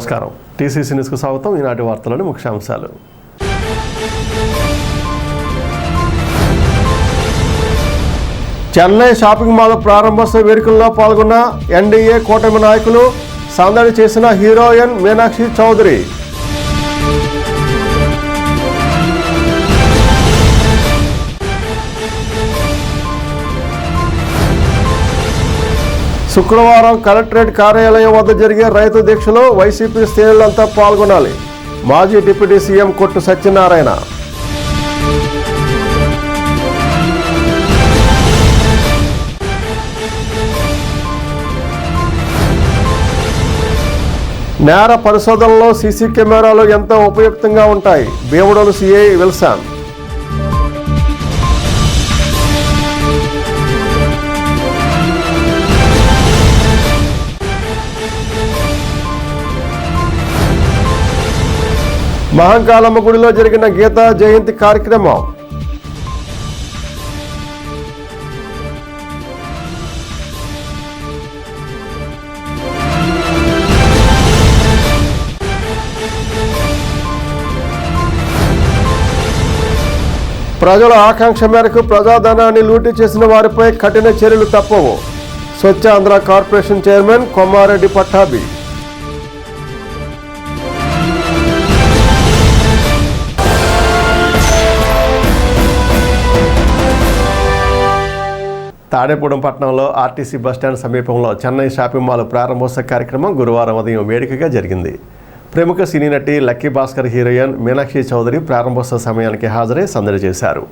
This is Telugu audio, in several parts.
నమస్కారం. టీసీసీ న్యూస్కు స్వాగతం. ఈనాటి వార్తలోని ముఖ్యాంశాలు. చెన్నై షాపింగ్ మాల్ ప్రారంభోత్సవ వేడుకల్లో పాల్గొన్న ఎన్డీఏ కూటమి నాయకులు, సందడి చేసిన హీరోయిన్ మీనాక్షి చౌదరి. శుక్రవారం కలెక్టరేట్ కార్యాలయం వద్ద జరిగే రైతు దీక్షలో వైసీపీ శ్రేణులంతా పాల్గొనాలి. మాజీ డిప్యూటీ సీఎం కొట్టు సత్యనారాయణ. నేర పరిశోధనలో సీసీ కెమెరాలు ఎంతో ఉపయుక్తంగా ఉంటాయి. Bhimadolu CI Wilson. మహంకాళమ్మ గుడిలో జరిగిన గీతా జయంతి కార్యక్రమం. ప్రజల ఆకాంక్ష మేరకు ప్రజాధనాన్ని లూటీ చేసిన వారిపై కఠిన చర్యలు తప్పవు. స్వచ్ఛ ఆంధ్ర కార్పొరేషన్ చైర్మన్ కొమ్మారెడ్డి పట్టాభి. తాడేపూడెం పట్టణంలో ఆర్టీసీ బస్టాండ్ సమీపంలో చెన్నై షాపింగ్ మాల్ ప్రారంభోత్సవ కార్యక్రమం గురువారం ఉదయం వేడుకగా జరిగింది. ప్రముఖ సినీ నటి లక్కీ భాస్కర్ హీరోయిన్ మీనాక్షి చౌదరి ప్రారంభోత్సవ సమయానికి హాజరై సందడి చేశారు.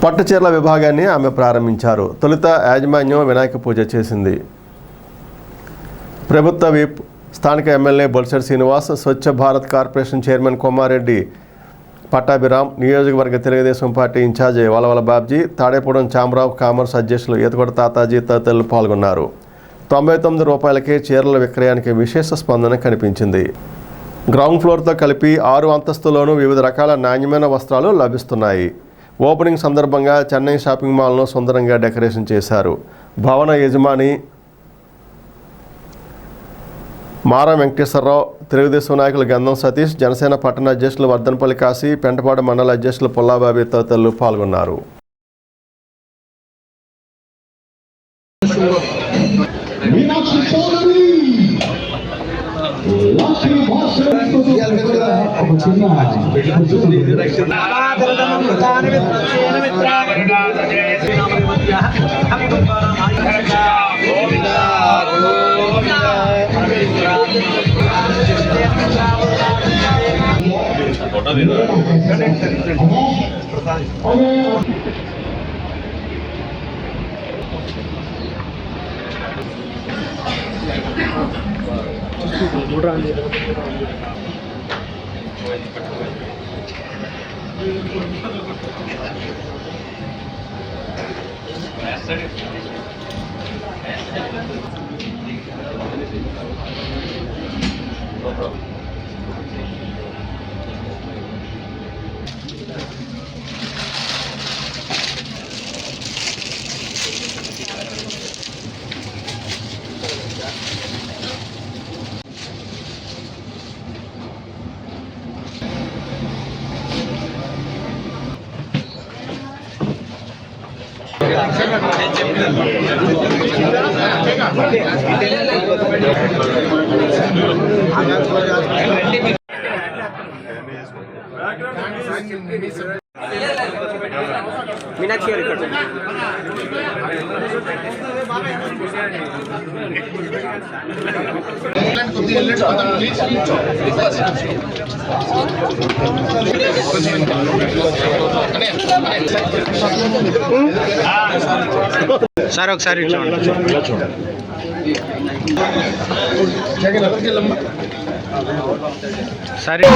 పట్టుచీరల విభాగాన్ని ఆమె ప్రారంభించారు. తొలుత యాజమాన్యం వినాయక పూజ చేసింది. ప్రభుత్వ విప్, స్థానిక MLA Bolisetti Srinivas, Swachh Bharat corporation chairman Kommareddy Pattabhiram, నియోజకవర్గ Telugu Desam party in charge Valavala Babji, Tadepalligudem chamber of commerce అధ్యక్షులు ఈతకొడ తాతాజీ తదితరులు పాల్గొన్నారు. 99 రూపాయలకే చీరల విక్రయానికి విశేష స్పందన కనిపించింది. గ్రౌండ్ ఫ్లోర్తో కలిపి 6 అంతస్తుల్లోనూ వివిధ రకాల నాణ్యమైన వస్త్రాలు లభిస్తున్నాయి. ఓపెనింగ్ సందర్భంగా చెన్నై షాపింగ్ మాల్ను సుందరంగా డెకరేషన్ చేశారు. భవన యజమాని మారా వెంకటేశ్వరరావు, తెలుగుదేశం నాయకులు గంధం సతీష్, జనసేన పట్టణ అధ్యక్షులు వర్ధనపల్లి కాశీ, పెంటపాడు మండల అధ్యక్షులు పుల్లాబాబి తదితరులు పాల్గొన్నారు. మీనాక్షి గారు ఇక్కడ సార్ ఒకసారి సరే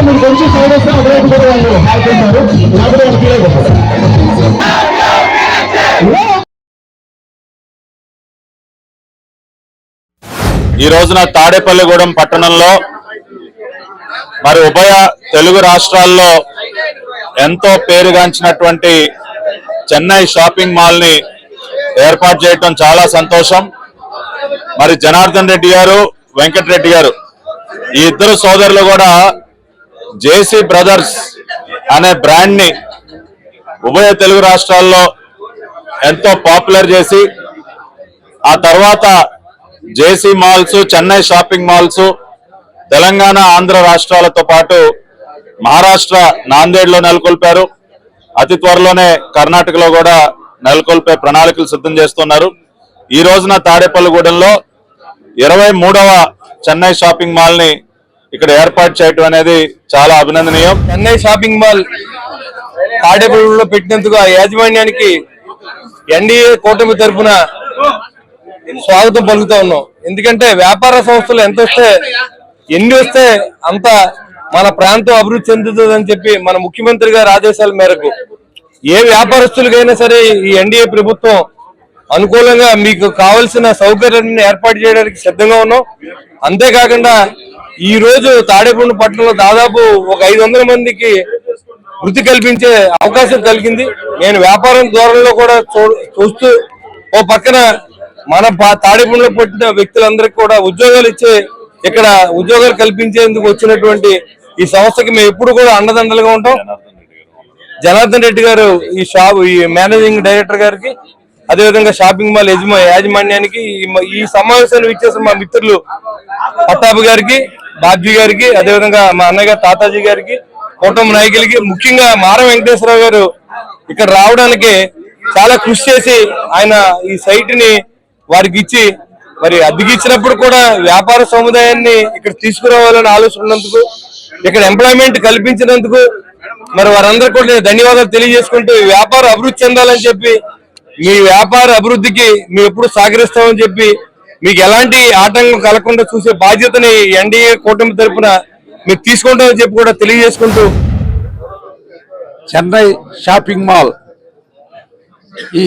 మీరు కొంచెం సైడ్ వస్తే అటువైపు కూడా వాళ్ళు ఆడుతున్నారు. నాకు వాళ్ళు ఫీల్ అయిపోతారు. ఈ రోజున తాడేపల్లిగూడెం పట్టణంలో మరి ఉభయ తెలుగు రాష్ట్రాల్లో ఎంతో పేరుగాంచినటువంటి చెన్నై షాపింగ్ మాల్ ని ఏర్పాటు చేయటం చాలా సంతోషం. మరి జనార్దన్ రెడ్డి గారు, వెంకటరెడ్డి గారు ఈ ఇద్దరు సోదరులు కూడా జేసీ బ్రదర్స్ అనే బ్రాండ్ ని ఉభయ తెలుగు రాష్ట్రాల్లో ఎంతో పాపులర్ చేసి ఆ తర్వాత JC malls, Chennai shopping malls Telangana, Andhra రాష్ట్రాలతో పాటు మహారాష్ట్ర నాందేడ్లో నెలకొల్పారు. అతి త్వరలోనే కర్ణాటకలో కూడా నెలకొల్పే ప్రణాళికలు సిద్ధం చేస్తున్నారు. ఈ రోజున తాడేపల్లిగూడెంలో 23వ చెన్నై షాపింగ్ మాల్ ని ఇక్కడ ఏర్పాటు చేయడం అనేది చాలా అభినందనీయం. చెన్నై షాపింగ్ మాల్ తాడేపల్లిలో పెట్టినందుకు ఆ యాజమాన్యానికి ఎన్డీఏ కూటమి తరఫున స్వాగతం పలుకుతా ఉన్నాం. ఎందుకంటే వ్యాపార సంస్థలు ఎంత వస్తే ఎన్ని వస్తే అంత మన ప్రాంతం అభివృద్ధి చెందుతుందని చెప్పి మన ముఖ్యమంత్రి గారి ఆదేశాల మేరకు ఏ వ్యాపారస్తులకైనా సరే ఈ ఎన్డీఏ ప్రభుత్వం అనుకూలంగా మీకు కావలసిన సౌకర్యాన్ని ఏర్పాటు చేయడానికి సిద్ధంగా ఉన్నాం. అంతేకాకుండా ఈ రోజు తాడేపల్లి పట్టణంలో దాదాపు ఒక 500 మందికి వృత్తి కల్పించే అవకాశం కలిగింది. నేను వ్యాపారం ధోరణిలో కూడా చూస్తూ ఓ పక్కన మన తాడేపల్లిలో పుట్టిన వ్యక్తులందరికీ కూడా ఉద్యోగాలు ఇచ్చే, ఇక్కడ ఉద్యోగాలు కల్పించేందుకు వచ్చినటువంటి ఈ సంస్థకి మేము ఎప్పుడు కూడా అండదండలుగా ఉంటాం. జనార్దన్ రెడ్డి గారు ఈ మేనేజింగ్ డైరెక్టర్ గారికి, అదేవిధంగా షాపింగ్ మాల్ యాజమాన్యానికి, ఈ సమావేశాన్ని ఇచ్చేసిన మా మిత్రులు పట్టాభి గారికి, బాబ్జీ గారికి, అదేవిధంగా మా అన్నయ్య గారు తాతాజీ గారికి, కూటమి నాయకులకి, ముఖ్యంగా మార వెంకటేశ్వరరావు గారు ఇక్కడ రావడానికి చాలా కృషి చేసి ఆయన ఈ సైట్ ని వారికి ఇచ్చి మరి అద్దెకిచ్చినప్పుడు కూడా వ్యాపార సముదాయాన్ని ఇక్కడ తీసుకురావాలని ఆలోచన ఉన్నందుకు, ఇక్కడ ఎంప్లాయ్మెంట్ కల్పించినందుకు మరి వారందరూ కూడా నేను ధన్యవాదాలు తెలియజేసుకుంటూ వ్యాపార అభివృద్ధి చెందాలని చెప్పి, మీ వ్యాపార అభివృద్ధికి మేము ఎప్పుడు సహకరిస్తామని చెప్పి, మీకు ఎలాంటి ఆటంకం కలగకుండా చూసే బాధ్యతని ఎన్డీఏ కూటమి తరఫున మీరు తీసుకుంటామని చెప్పి కూడా తెలియజేసుకుంటూ, చెన్నై షాపింగ్ మాల్ ఈ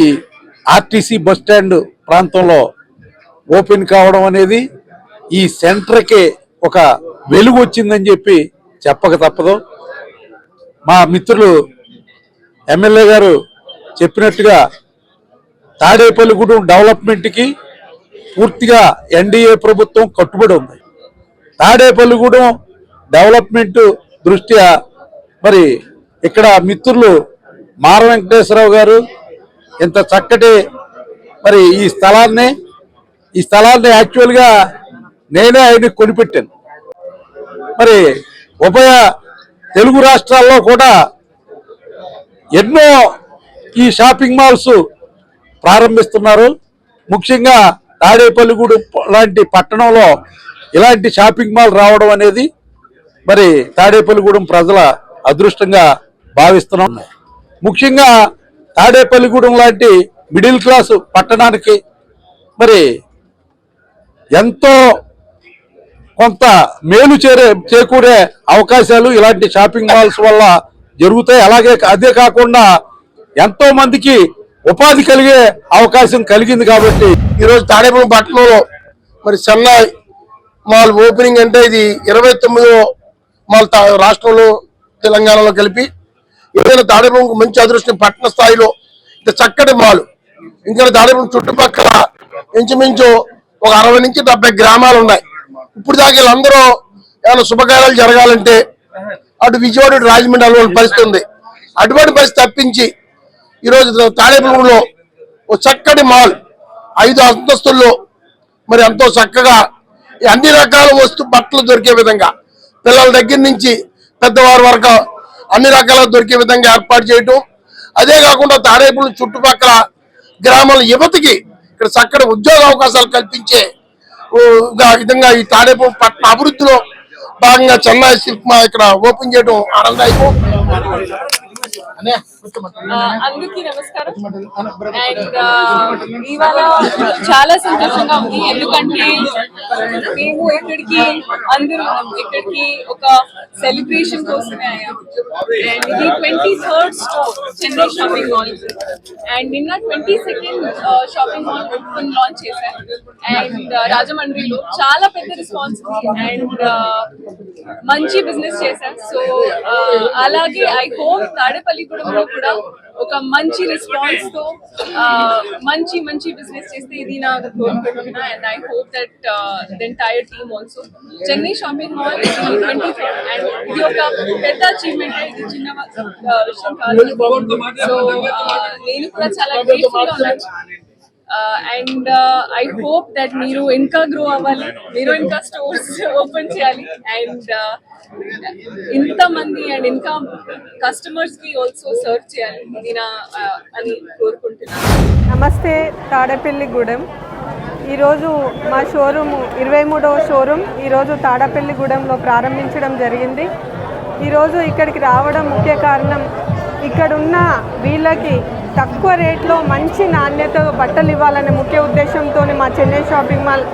ఆర్టీసీ బస్ స్టాండ్ ప్రాంతంలో ఓపెన్ కావడం అనేది ఈ సెంటర్కి ఒక వెలుగు వచ్చిందని చెప్పి చెప్పక తప్పదు. మా మిత్రులు ఎమ్మెల్యే గారు చెప్పినట్టుగా తాడేపల్లిగూడెం డెవలప్మెంట్కి పూర్తిగా ఎన్డీఏ ప్రభుత్వం కట్టుబడి ఉంది. తాడేపల్లిగూడెం డెవలప్మెంట్ దృష్ట్యా మరి ఇక్కడ మిత్రులు మార వెంకటేశ్వరరావు గారు ఇంత చక్కటి మరి ఈ స్థలాన్ని యాక్చువల్గా నేనే ఆయన్ని కొనిపెట్టాను. మరి ఉభయ తెలుగు రాష్ట్రాల్లో కూడా ఎన్నో ఈ షాపింగ్ మాల్స్ ప్రారంభిస్తున్నారు. ముఖ్యంగా తాడేపల్లిగూడెం లాంటి పట్టణంలో ఇలాంటి షాపింగ్ మాల్ రావడం అనేది మరి తాడేపల్లిగూడెం ప్రజల అదృష్టంగా భావిస్తున్నాం. ముఖ్యంగా తాడేపల్లిగూడెం లాంటి మిడిల్ క్లాస్ పట్టణానికి మరి ఎంతో కొంత మేలు చేకూరే అవకాశాలు ఇలాంటి షాపింగ్ మాల్స్ వల్ల జరుగుతాయి. అలాగే అదే కాకుండా ఎంతో మందికి ఉపాధి కలిగే అవకాశం కలిగింది. కాబట్టి ఈరోజు తాడేపల్లి పట్టణంలో మరి చెన్నై మాల్ ఓపెనింగ్ అంటే ఇది 29వ మాల్ రాష్ట్రంలో తెలంగాణలో కలిపి ఏదైనా తాడేపల్లికి మంచి అదృష్టం. పట్టణ స్థాయిలో ఇంత చక్కటి మాల్ ఇంకా తాడేపల్లి చుట్టుపక్కల ఇంచుమించు ఒక 60 నుంచి 70 గ్రామాలు ఉన్నాయి. ఇప్పుడు దాకా వీళ్ళందరూ ఏమైనా శుభకార్యాలు జరగాలంటే అటు విజయవాడ, రాజమండ్రి అలవాటు పరిస్థితి ఉంది. అటువంటి పరిస్థితి తప్పించి ఈరోజు తాడేపల్లిలో ఒక చక్కటి మాల్ 5 అంతస్తుల్లో మరి ఎంతో చక్కగా అన్ని రకాల బట్టలు దొరికే విధంగా, పిల్లల దగ్గర నుంచి పెద్దవారి వరకు అన్ని రకాల దొరికే విధంగా ఏర్పాటు చేయటం. అదే కాకుండా తాడేపల్లి చుట్టుపక్కల గ్రామాల యువతకి ఇక్కడ చక్కటి ఉద్యోగ అవకాశాలు కల్పించే విధంగా ఈ తాడేపల్లి పట్టణ అభివృద్ధిలో భాగంగా చెన్నై సిల్క్ ఇక్కడ ఓపెన్ చేయడం ఆనందదాయకం. అందరికీ నమస్కారం. అండ్ ఇవాళ చాలా సంతోషంగా ఉంది, ఎందుకంటే మేము ఇక్కడికి ఒక సెలబ్రేషన్ కోసమే అయ్యాం. అండ్ ఇది 23rd store Chennai shopping mall, and నిన్న 22nd shopping mall open launch చేశారు. అండ్ రాజమండ్రిలో చాలా పెద్ద రెస్పాన్స్ అండ్ మంచి బిజినెస్ చేశారు. సో అలాగే ఐ హోప్ తాడేపల్లిగూడెంలో కూడా ఒక మంచి రెస్పాన్స్ తో మంచి మంచి బిజినెస్ చేస్తే ఇది నా కోరుకుంటున్నా. And I hope that the entire team also. Chennai shopping mall 23rd and ఇది ఒక పెద్ద అచీవ్మెంట్, ఇది చిన్న విషయం కాదు. సో నేను కూడా చాలా గ్రేట్ఫుల్ గా ఉన్నాను. అండ్ ఐ హోప్ దట్ మీరు ఇంకా గ్రో అవ్వాలి, మీరు ఇంకా స్టోర్స్ ఓపెన్ చేయాలి, అండ్ ఇంతమంది అండ్ ఇంకా కస్టమర్స్ కి ఆల్సో సర్వ్ చేయాలి ఇది నా అని కోరుకుంటున్నాను. నమస్తే తాడేపల్లిగూడెం. ఈరోజు మా షోరూమ్ 23వ షోరూమ్ ఈరోజు తాడేపల్లిగూడెంలో ప్రారంభించడం జరిగింది. ఈరోజు ఇక్కడికి రావడం ముఖ్య కారణం, ఇక్కడున్న వీళ్ళకి తక్కువ రేట్లో మంచి నాణ్యత బట్టలు ఇవ్వాలనే ముఖ్య ఉద్దేశంతో మా చెన్నై షాపింగ్ మాల్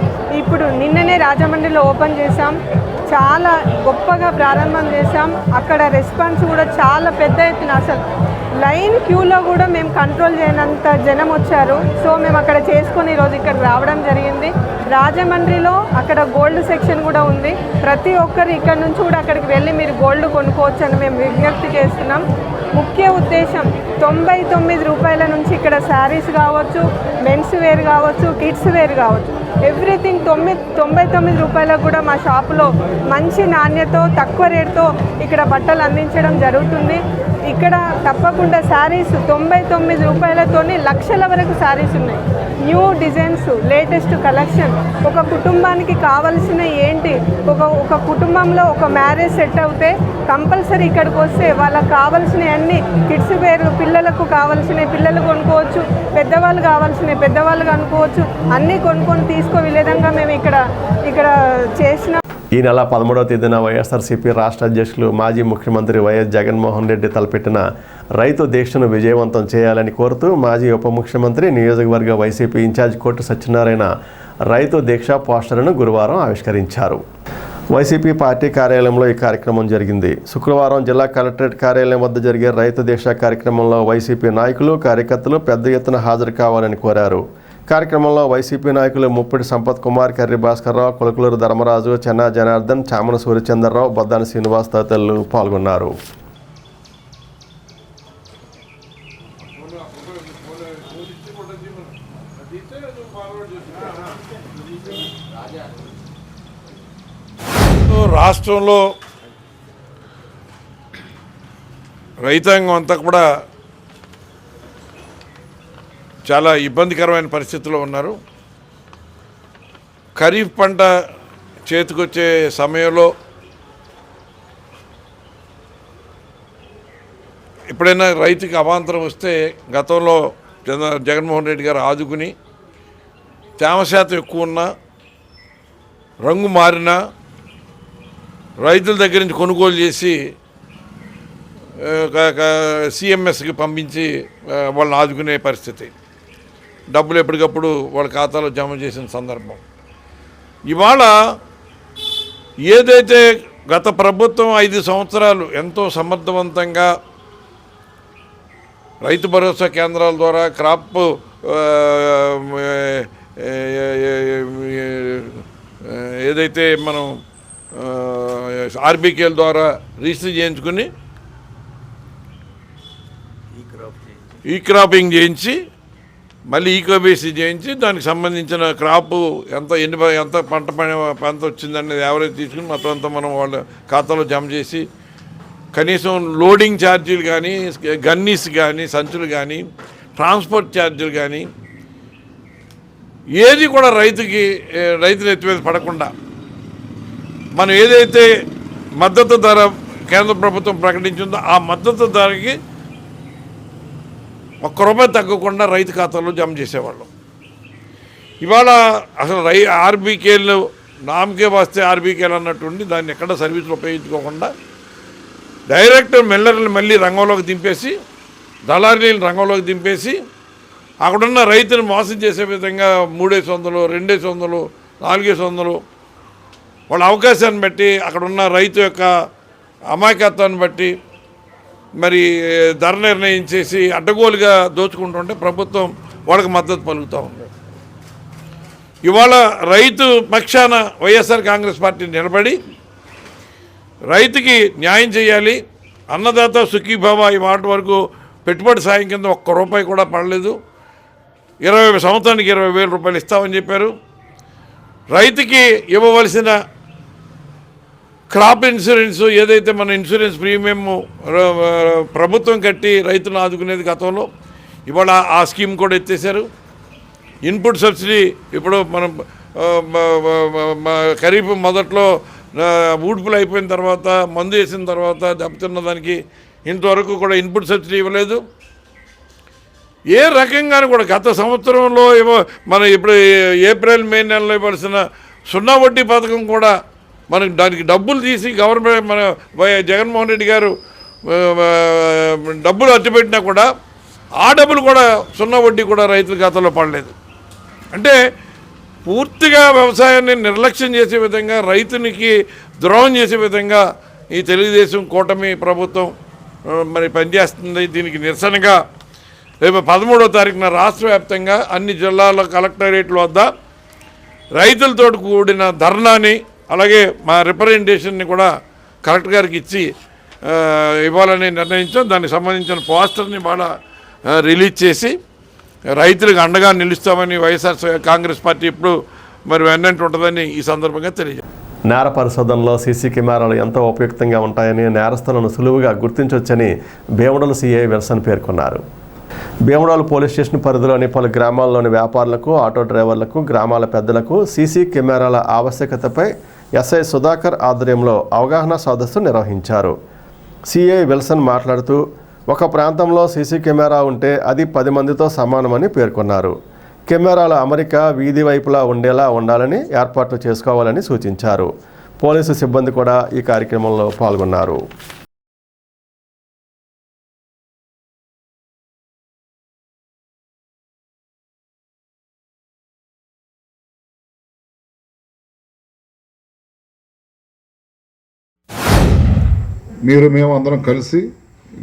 ఇప్పుడు నిన్ననే రాజమండ్రిలో ఓపెన్ చేశాం. చాలా గొప్పగా ప్రారంభం చేశాం. అక్కడ రెస్పాన్స్ కూడా చాలా పెద్ద ఎత్తున, అసలు లైన్ క్యూలో కూడా మేము కంట్రోల్ చేయనంత జనం వచ్చారు. సో మేము అక్కడ చేసుకొని ఈరోజు ఇక్కడ రావడం జరిగింది. రాజమండ్రిలో అక్కడ గోల్డ్ సెక్షన్ కూడా ఉంది. ప్రతి ఒక్కరు ఇక్కడ నుంచి కూడా అక్కడికి వెళ్ళి మీరు గోల్డ్ కొనుక్కోవచ్చు అని మేము విజ్ఞప్తి చేస్తున్నాం. ముఖ్య ఉద్దేశం 99 రూపాయల నుంచి ఇక్కడ శారీస్ కావచ్చు, మెన్స్ వేర్ కావచ్చు, కిడ్స్ వేర్ కావచ్చు, ఎవ్రీథింగ్ 99 రూపాయలకు కూడా మా షాపులో మంచి నాణ్యతతో తక్కువ రేటుతో ఇక్కడ బట్టలు అందించడం జరుగుతుంది. ఇక్కడ తప్పకుండా శారీస్ 99 రూపాయలతోని లక్షల వరకు శారీస్ ఉన్నాయి. న్యూ డిజైన్స్, లేటెస్ట్ కలెక్షన్, ఒక కుటుంబానికి కావలసిన ఏంటి, ఒక కుటుంబంలో ఒక మ్యారేజ్ సెట్ అవుతే కంపల్సరీ ఇక్కడికి వస్తే వాళ్ళకి కావాల్సిన అన్ని కిడ్స్ వేర్, పిల్లలకు కావాల్సినవి పిల్లలు కొనుక్కోవచ్చు, పెద్దవాళ్ళు కావాల్సినవి పెద్దవాళ్ళు కొనుక్కోవచ్చు, అన్నీ కొనుక్కొని తీసుకో విధంగా మేము ఇక్కడ చేసిన. ఈ నెల 13వ తేదీన వైఎస్ఆర్సీపీ రాష్ట్ర అధ్యక్షులు మాజీ ముఖ్యమంత్రి వైఎస్ జగన్మోహన్ రెడ్డి తలపెట్టిన రైతు దీక్షను విజయవంతం చేయాలని కోరుతూ మాజీ ఉప ముఖ్యమంత్రి నియోజకవర్గ వైసీపీ ఇన్ఛార్జ్ కోట సత్యనారాయణ రైతు దీక్ష పోస్టర్ను గురువారం ఆవిష్కరించారు. వైసీపీ పార్టీ కార్యాలయంలో ఈ కార్యక్రమం జరిగింది. శుక్రవారం జిల్లా కలెక్టరేట్ కార్యాలయం వద్ద జరిగే రైతు దీక్ష కార్యక్రమంలో వైసీపీ నాయకులు, కార్యకర్తలు పెద్ద ఎత్తున హాజరు కావాలని కోరారు. కార్యక్రమంలో వైసీపీ నాయకులు ముప్పిడి సంపత్ కుమార్, కర్రి భాస్కర్రావు, కొలకులూరు ధర్మరాజు, చెన్నా జనార్దన్, చామన సూర్యచంద్రరావు, బద్దాని శ్రీనివాస్ తదితరులు పాల్గొన్నారు. రాష్ట్రంలో రైతాంగం అంతా కూడా చాలా ఇబ్బందికరమైన పరిస్థితుల్లో ఉన్నారు. ఖరీఫ్ పంట చేతికొచ్చే సమయంలో ఎప్పుడైనా రైతుకి అవాంతరం వస్తే గతంలో జగన్మోహన్ రెడ్డి గారు ఆదుకుని తేమ శాతం ఎక్కువ ఉన్నా, రంగు మారినా రైతుల దగ్గర నుంచి కొనుగోలు చేసి సిఎంఎస్కి పంపించి వాళ్ళని ఆదుకునే పరిస్థితి, డబ్బులు ఎప్పటికప్పుడు వాళ్ళ ఖాతాలో జమ చేసిన సందర్భం. ఇవాళ ఏదైతే గత ప్రభుత్వం 5 సంవత్సరాలు ఎంతో సమర్థవంతంగా రైతు భరోసా కేంద్రాల ద్వారా క్రాప్ ఏదైతే మనం ఆర్బీకేల ద్వారా రిజిస్టర్ చేయించుకుని ఈ క్రాపింగ్ చేయించి మళ్ళీ ఈకోబీసీ చేయించి దానికి సంబంధించిన క్రాపు ఎంత పంట వచ్చిందనేది యావరేజ్ తీసుకుని మొత్తం అంతా మనం వాళ్ళ ఖాతాలో జమ చేసి కనీసం లోడింగ్ ఛార్జీలు కానీ, గన్నీస్ కానీ, సంచులు కానీ, ట్రాన్స్పోర్ట్ ఛార్జీలు కానీ ఏది కూడా రైతుల ఎత్తి మీద పడకుండా మనం ఏదైతే మద్దతు ధర కేంద్ర ప్రభుత్వం ప్రకటించిందో ఆ మద్దతు ధరకి ₹1 తగ్గకుండా రైతు ఖాతాలో జమ చేసేవాళ్ళం. ఇవాళ అసలు ఆర్బీకేలు నామకే వస్తే ఆర్బీకేలు అన్నట్టుండి దాన్ని ఎక్కడ సర్వీసులు ఉపయోగించుకోకుండా డైరెక్ట్ మిల్లర్లు మళ్ళీ రంగంలోకి దింపేసి దళారీలను రంగంలోకి దింపేసి అక్కడున్న రైతును మోసం చేసే విధంగా 3,500, 2,500, 4,500 వాళ్ళ అవకాశాన్ని బట్టి అక్కడున్న రైతు యొక్క అమాయకత్వాన్ని బట్టి మరి ధర నిర్ణయించేసి అడ్డగోలుగా దోచుకుంటుంటే ప్రభుత్వం వాళ్ళకి మద్దతు పలుకుతూ ఉంది. ఇవాళ రైతు పక్షాన వైఎస్ఆర్ కాంగ్రెస్ పార్టీ నిలబడి రైతుకి న్యాయం చేయాలి. అన్నదాత సుఖీభావ ఈ మాట వరకు పెట్టుబడి సాయం కింద ₹1 కూడా పడలేదు. 20 సంవత్సరానికి 20,000 రూపాయలు ఇస్తామని చెప్పారు. రైతుకి ఇవ్వవలసిన క్రాప్ ఇన్సూరెన్స్ ఏదైతే మన ఇన్సూరెన్స్ ప్రీమియం ప్రభుత్వం కట్టి రైతులను ఆదుకునేది గతంలో, ఇవాళ ఆ స్కీమ్ కూడా ఎత్తేసారు. ఇన్పుట్ సబ్సిడీ ఇప్పుడు మనం ఖరీఫ్ మొదట్లో ఊడ్పులు అయిపోయిన తర్వాత మందు వేసిన తర్వాత దెబ్బతిన్న దానికి ఇంతవరకు కూడా ఇన్పుట్ సబ్సిడీ ఇవ్వలేదు. ఏ రకంగానూ కూడా గత సంవత్సరంలో మన ఇప్పుడు ఏప్రిల్ మే నెలలో ఇవ్వాల్సిన 0 వడ్డీ పథకం కూడా మనకి దానికి డబ్బులు తీసి గవర్నమెంట్ మన జగన్మోహన్ రెడ్డి గారు డబ్బులు అట్టుపెట్టినా కూడా ఆ డబ్బులు కూడా 0 వడ్డీ కూడా రైతుల ఖాతాలో పడలేదు. అంటే పూర్తిగా వ్యవసాయాన్ని నిర్లక్ష్యం చేసే విధంగా, రైతునికి ద్రోహం చేసే విధంగా ఈ తెలుగుదేశం కూటమి ప్రభుత్వం మరి పనిచేస్తుంది. దీనికి నిరసనగా రేపు 13వ తారీఖున రాష్ట్ర వ్యాప్తంగా అన్ని జిల్లాల కలెక్టరేట్ల వద్ద రైతులతో కూడిన ధర్నాని, అలాగే మా రిప్రజెంటేషన్ని కూడా కలెక్టర్ గారికి ఇచ్చి ఇవ్వాలని నిర్ణయించాం. దానికి సంబంధించిన పోస్టర్ని బాగా రిలీజ్ చేసి రైతులకు అండగా నిలుస్తామని వైఎస్ఆర్ కాంగ్రెస్ పార్టీ ఇప్పుడు మరి వెన్నంటి ఉంటుందని ఈ సందర్భంగా తెలియజేస్తాం. నేర పరిశోధనలో సీసీ కెమెరాలు ఎంతో ఉపయుక్తంగా ఉంటాయని, నేరస్తులను సులువుగా గుర్తించవచ్చని భీమడోలు సీఐ విల్సన్ పేర్కొన్నారు. భీమడోలు పోలీస్ స్టేషన్ పరిధిలోని పలు గ్రామాల్లోని వ్యాపారులకు, ఆటో డ్రైవర్లకు, గ్రామాల పెద్దలకు సీసీ కెమెరాల ఆవశ్యకతపై ఎస్ఐ సుధాకర్ ఆధ్వర్యంలో అవగాహన సదస్సు నిర్వహించారు. సిఐ విల్సన్ మాట్లాడుతూ, ఒక ప్రాంతంలో సీసీ కెమెరా ఉంటే అది 10 మందితో సమానమని పేర్కొన్నారు. కెమెరాల అమరిక వీధి వైపులా ఉండేలా ఉండాలని ఏర్పాట్లు చేసుకోవాలని సూచించారు. పోలీసు సిబ్బంది కూడా ఈ కార్యక్రమంలో పాల్గొన్నారు. మేము అందరం కలిసి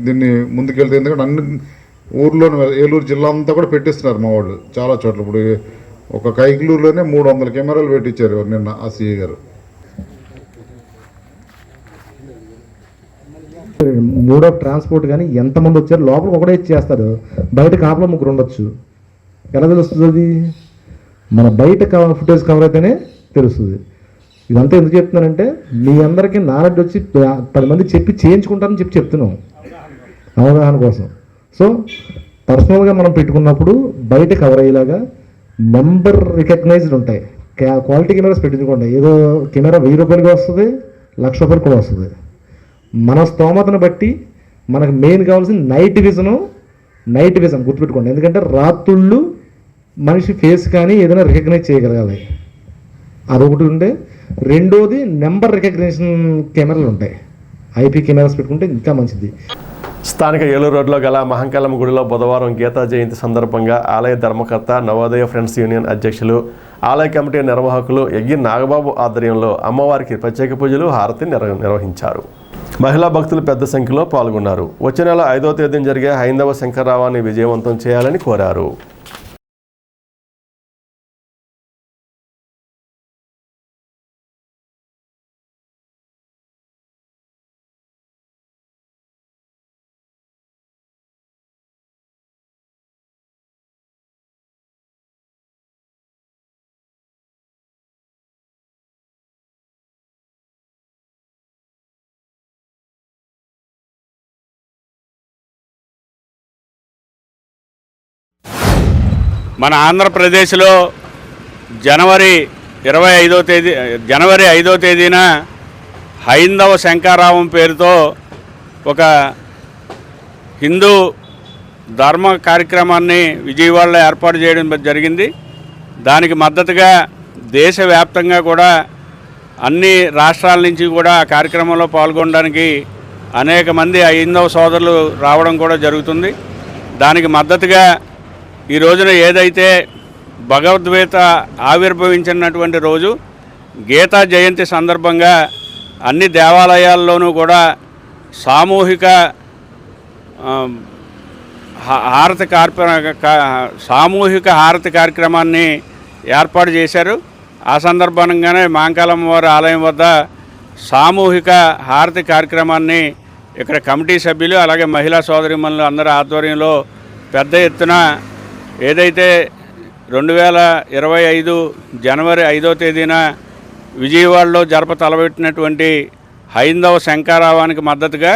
దీన్ని ముందుకెళ్తే, ఎందుకంటే అన్ని ఊర్లోని ఏలూరు జిల్లా అంతా కూడా పెట్టిస్తున్నారు మా వాళ్ళు చాలా చోట్ల. ఇప్పుడు ఒక కైకలూరులోనే 300 కెమెరాలు పెట్టించారు నిన్న ఆ సిఐ గారు. మోడ్ ఆఫ్ ట్రాన్స్పోర్ట్ కానీ ఎంతమంది వచ్చారు, లోపల ఒకటే ఇచ్చేస్తారు, బయట కాపలా 3 ఉండొచ్చు. ఎలా తెలుస్తుంది అది? మన బయట ఫుటేజ్ కవర్ అయితేనే తెలుస్తుంది. ఇదంతా ఎందుకు చెప్తున్నానంటే, మీ అందరికీ నాలెడ్జ్ వచ్చి 10 మంది చెప్పి చేయించుకుంటారని చెప్తున్నాం అవగాహన కోసం. సో పర్సనల్గా మనం పెట్టుకున్నప్పుడు బయట కవర్ అయ్యేలాగా నెంబర్ రికగ్నైజ్డ్ ఉంటాయి. క్వాలిటీ కెమెరాస్ పెట్టించుకోండి. ఏదో కెమెరా 1000 రూపాయలకి వస్తుంది, 1,00,000 రూపాయలు కూడా వస్తుంది. మన స్తోమతను బట్టి మనకు మెయిన్ కావాల్సిన నైట్ విజన్ గుర్తుపెట్టుకోండి. ఎందుకంటే రాత్రుళ్ళు మనిషి ఫేస్ కానీ ఏదైనా రికగ్నైజ్ చేయగలగాలి, అదొకటి ఉంటే. రెండోది నెంబర్ రికగ్నిషన్ కెమెరాలు ఉంటాయి, ఐపీ కెమెరాస్ పెట్టుకుంటే ఇంకా మంచిది. స్థానిక ఏలూరు రోడ్లో గల మహంకాళమ్మ గుడిలో బుధవారం గీతా జయంతి సందర్భంగా ఆలయ ధర్మకర్త, నవోదయ ఫ్రెండ్స్ యూనియన్ అధ్యక్షులు, ఆలయ కమిటీ నిర్వాహకులు ఎగ్గి నాగబాబు ఆధ్వర్యంలో అమ్మవారికి ప్రత్యేక పూజలు, హారతి నిర్వహించారు. మహిళా భక్తులు పెద్ద సంఖ్యలో పాల్గొన్నారు. వచ్చే నెల 5వ తేదీన జరిగే హైందవ శంకరరావాన్ని విజయవంతం చేయాలని కోరారు. మన ఆంధ్రప్రదేశ్లో జనవరి 5వ తేదీన హైందవ శంకరరావం పేరుతో ఒక హిందూ ధర్మ కార్యక్రమాన్ని విజయవాడలో ఏర్పాటు చేయడం జరిగింది. దానికి మద్దతుగా దేశవ్యాప్తంగా కూడా అన్ని రాష్ట్రాల నుంచి కూడా ఆ కార్యక్రమంలో పాల్గొనడానికి అనేక మంది హైందవ సోదరులు రావడం కూడా జరుగుతుంది. దానికి మద్దతుగా ఈ రోజున ఏదైతే భగవద్గీత ఆవిర్భవించినటువంటి రోజు గీతా జయంతి సందర్భంగా అన్ని దేవాలయాల్లోనూ కూడా సామూహిక హారతి కార్యక్రమాన్ని ఏర్పాటు చేశారు. ఆ సందర్భంగానే మాంకాలమ్మ వారి ఆలయం వద్ద సామూహిక హారతి కార్యక్రమాన్ని ఇక్కడ కమిటీ సభ్యులు అలాగే మహిళా సోదరిమణులు అందరి ఆధ్వర్యంలో పెద్ద ఎత్తున ఏదైతే 2025 జనవరి 5వ తేదీన విజయవాడలో తలపెట్టినటువంటి హైందవ శంఖారావానికి మద్దతుగా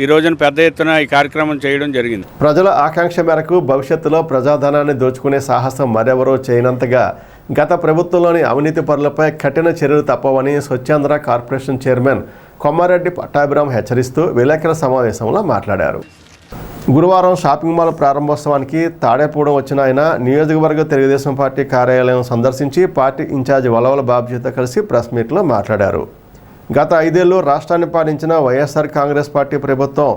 ఈ రోజున పెద్ద ఎత్తున ఈ కార్యక్రమం చేయడం జరిగింది. ప్రజల ఆకాంక్ష మేరకు భవిష్యత్తులో ప్రజాధనాన్ని దోచుకునే సాహసం మరెవరూ చేయనంతగా గత ప్రభుత్వంలోని అవినీతి పరులపై కఠిన చర్యలు తప్పవని స్వచ్ఛాంధ్ర కార్పొరేషన్ చైర్మన్ కొమ్మారెడ్డి పట్టాభిరామ్ హెచ్చరిస్తూ విలేకరుల సమావేశంలో మాట్లాడారు. గురువారం షాపింగ్ మాల్ ప్రారంభోత్సవానికి తాడేపూడెం వచ్చిన ఆయన నియోజకవర్గ తెలుగుదేశం పార్టీ కార్యాలయం సందర్శించి పార్టీ ఇన్ఛార్జి వలవల బాబ్జీతో కలిసి ప్రెస్ మీట్లో మాట్లాడారు. గత 5 ఏళ్లు రాష్ట్రాన్ని పాలించిన వైఎస్ఆర్ కాంగ్రెస్ పార్టీ ప్రభుత్వం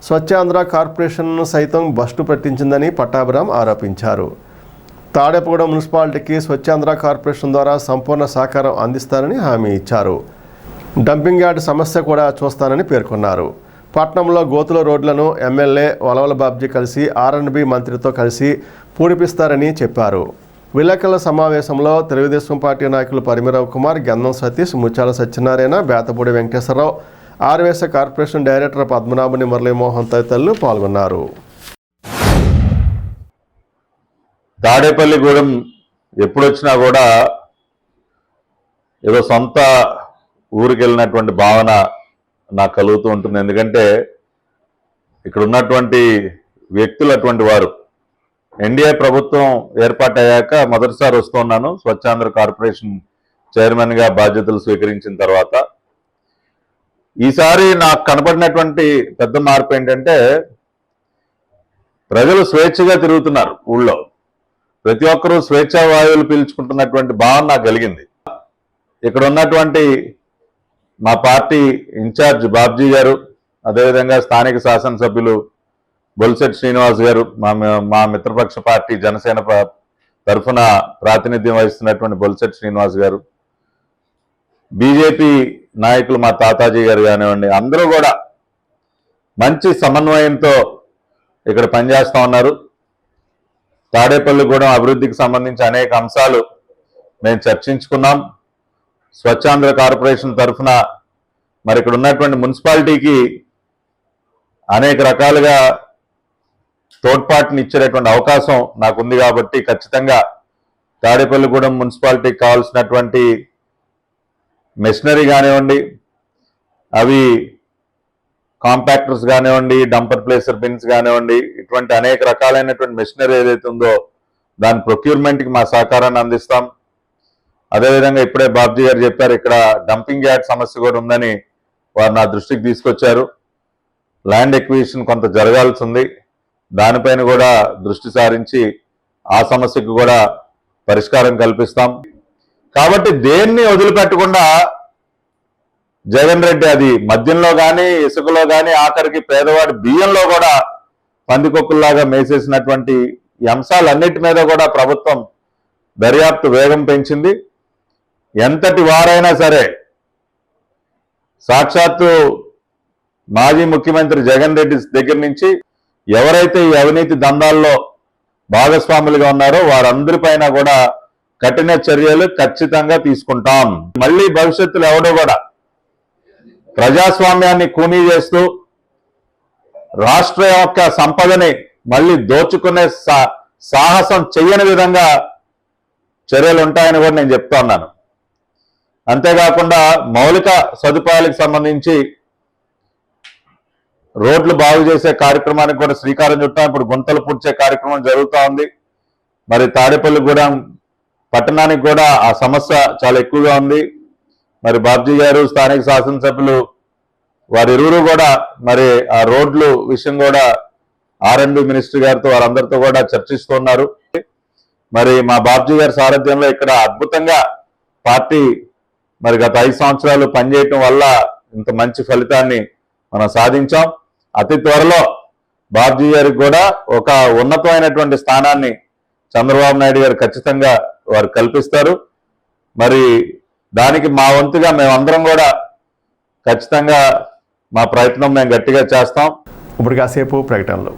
స్వచ్ఛాంధ్ర కార్పొరేషన్ను సైతం బస్టు పెట్టించిందని పట్టాభిరామ్ ఆరోపించారు. తాడేపూడెం మున్సిపాలిటీకి స్వచ్ఛాంధ్ర కార్పొరేషన్ ద్వారా సంపూర్ణ సహకారం అందిస్తానని హామీ ఇచ్చారు. డంపింగ్ యార్డ్ సమస్య కూడా చూస్తానని పేర్కొన్నారు. పట్నంలో గోతుల రోడ్లను ఎమ్మెల్యే వలవల బాబ్జీ కలిసి R&B మంత్రితో కలిసి పూడిపిస్తారని చెప్పారు. విలేకరుల సమావేశంలో తెలుగుదేశం పార్టీ నాయకులు పరిమిరావు కుమార్, గంధం సతీష్, ముత్యాల సత్యనారాయణ, బేతపూడి వెంకటేశ్వరరావు, ఆర్వేశ కార్పొరేషన్ డైరెక్టర్ పద్మనాభుని మురళీమోహన్ తదితరులు పాల్గొన్నారు. తాడేపల్లిగూడెం ఎప్పుడొచ్చినా కూడా ఏదో సొంత ఊరికి వెళ్ళినటువంటి భావన నాకు కలుగుతూ ఉంటుంది. ఎందుకంటే ఇక్కడ ఉన్నటువంటి వ్యక్తులు అటువంటి వారు. ఎన్డీఏ ప్రభుత్వం ఏర్పాటయ్యాక మొదటిసారి వస్తున్నాను స్వచ్ఛాంధ్ర కార్పొరేషన్ చైర్మన్గా బాధ్యతలు స్వీకరించిన తర్వాత. ఈసారి నాకు కనపడినటువంటి పెద్ద మార్పు ఏంటంటే ప్రజలు స్వేచ్ఛగా తిరుగుతున్నారు. ఊళ్ళో ప్రతి ఒక్కరూ స్వేచ్ఛా వాయువులు పీల్చుకుంటున్నటువంటి భావన నాకు కలిగింది. ఇక్కడ ఉన్నటువంటి మా పార్టీ ఇన్ఛార్జ్ బాబ్జీ గారు, అదేవిధంగా స్థానిక శాసనసభ్యులు బొలిశెట్టి శ్రీనివాస్ గారు, మా మిత్రపక్ష పార్టీ జనసేన తరఫున ప్రాతినిధ్యం వహిస్తున్నటువంటి బొలిశెట్టి శ్రీనివాస్ గారు, బీజేపీ నాయకులు మా తాతాజీ గారు కానివ్వండి, అందరూ కూడా మంచి సమన్వయంతో ఇక్కడ పనిచేస్తూ ఉన్నారు. తాడేపల్లిగూడెం అభివృద్ధికి సంబంధించి అనేక అంశాలు మేము చర్చించుకున్నాం. స్వచ్ఛాంధ్ర కార్పొరేషన్ తరఫున మరి ఇక్కడ ఉన్నటువంటి మున్సిపాలిటీకి అనేక రకాలుగా తోడ్పాటుని ఇచ్చేటటువంటి అవకాశం నాకుంది. కాబట్టి ఖచ్చితంగా తాడేపల్లిగూడెం మున్సిపాలిటీకి కావాల్సినటువంటి మెషినరీ కానివ్వండి, అవి కాంపాక్టర్స్ కానివ్వండి, డంపర్ ప్లేసర్ బిన్స్ కానివ్వండి, ఇటువంటి అనేక రకాలైనటువంటి మెషినరీ ఏదైతే ఉందో దాని ప్రొక్యూర్మెంట్కి మా సహకారాన్ని అందిస్తాం. అదేవిధంగా ఇప్పుడే బాబ్జీ గారు చెప్పారు, ఇక్కడ డంపింగ్ యార్డ్ సమస్య కూడా ఉందని వారు నా దృష్టికి తీసుకొచ్చారు. ల్యాండ్ ఎక్విజిషన్ కొంత జరగాల్సి ఉంది. దానిపైన కూడా దృష్టి సారించి ఆ సమస్యకు కూడా పరిష్కారం కల్పిస్తాం. కాబట్టి దేన్ని వదిలిపెట్టకుండా జగన్ రెడ్డి అది మద్యంలో కానీ, ఇసుకలో కానీ, ఆఖరికి పేదవాడి బియ్యంలో కూడా పందికొక్కుల్లాగా మేసేసినటువంటి ఈ అంశాలన్నిటి మీద కూడా ప్రభుత్వం దర్యాప్తు వేగం పెంచింది. ఎంతటి వారైనా సరే, సాక్షాత్తు మాజీ ముఖ్యమంత్రి జగన్ రెడ్డి దగ్గర నుంచి ఎవరైతే ఈ అవినీతి దందాల్లో భాగస్వాములుగా ఉన్నారో వారందరిపైన కూడా కఠిన చర్యలు ఖచ్చితంగా తీసుకుంటాం. మళ్ళీ భవిష్యత్తులో ఎవడో కూడా ప్రజాస్వామ్యాన్ని కూనీ చేస్తూ రాష్ట్ర యొక్క సంపదని మళ్ళీ దోచుకునే సాహసం చెయ్యని విధంగా చర్యలు ఉంటాయని కూడా నేను చెప్తా ఉన్నాను. అంతేకాకుండా మౌలిక సదుపాయాలకు సంబంధించి రోడ్లు బాగు చేసే కార్యక్రమానికి కూడా శ్రీకారం చుట్టాం. ఇప్పుడు గుంతలు పూడ్చే కార్యక్రమం జరుగుతూ ఉంది. మరి తాడేపల్లిగూడెం పట్టణానికి కూడా ఆ సమస్య చాలా ఎక్కువగా ఉంది. మరి బాబ్జీ గారు, స్థానిక శాసనసభ్యులు వారిరువురు కూడా మరి ఆ రోడ్లు విషయం కూడా R&B మినిస్టర్ గారితో వారందరితో కూడా చర్చిస్తున్నారు. మరి మా బాబ్జీ గారి సారథ్యంలో ఇక్కడ అద్భుతంగా పార్టీ మరి గత 5 సంవత్సరాలు పనిచేయటం వల్ల ఇంత మంచి ఫలితాన్ని మనం సాధించాం. అతి త్వరలో బాబ్జీ గారికి కూడా ఒక ఉన్నతమైనటువంటి స్థానాన్ని చంద్రబాబు నాయుడు గారు ఖచ్చితంగా వారు కల్పిస్తారు. మరి దానికి మా వంతుగా మేమందరం కూడా ఖచ్చితంగా మా ప్రయత్నం మేము గట్టిగా చేస్తాం. ఇప్పుడు కాసేపు ప్రకటనలు.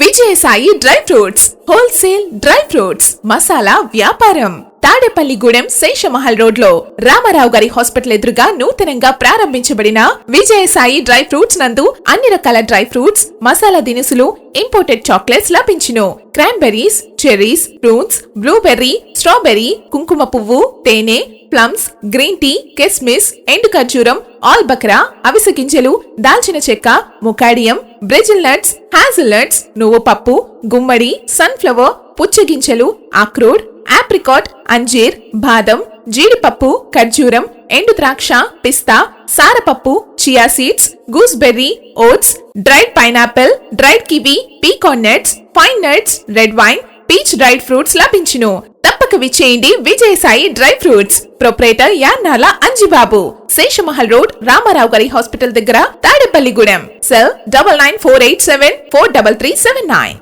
Vijayasai dry fruits wholesale dry fruits masala వ్యాపారం తాడేపల్లిగూడెం శేషమహల్ రోడ్ లో రామారావు గారి హాస్పిటల్ ఎదురుగా నూతనంగా ప్రారంభించబడిన విజయసాయి డ్రై ఫ్రూట్స్ నందు అన్ని రకాల డ్రై ఫ్రూట్స్ మసాలా దినుసులు ఇంపోర్టెడ్ చాక్లెట్స్ లభించును. Cranberries, cherries, prunes, blueberry, strawberry, కుంకుమ పువ్వు, తేనె, ప్లమ్స్, గ్రీన్ టీ, కిస్మిస్, ఎండు ఖర్జూరం, ఆల్ బక్రా, అవిసె గింజలు, దాల్చిన చెక్క, ముకాడియం, బ్రెజిల్ నట్స్, హ్యాజిల్ నట్స్, నువ్వు పప్పు, గుమ్మడి, సన్ఫ్లవర్, పుచ్చగింజలు, అక్రోడ్, ఆప్రికాట్, అంజీర్, బాదం, జీడిపప్పు, ఖర్జూరం, ఎండు ద్రాక్ష, పిస్తా, సారపప్పు, chia seeds, gooseberry, oats, dried pineapple, dried kiwi, pecan nuts, pine nuts, red wine, peach dried fruits లభించును. తప్పక విచ్చేయండి Vijayasai dry fruits. Proprietor Yannala Anjibabu, Seshamahal road, Ramarao గారి హాస్పిటల్ దగ్గర, Tadepalligudem. Cell 9948743379.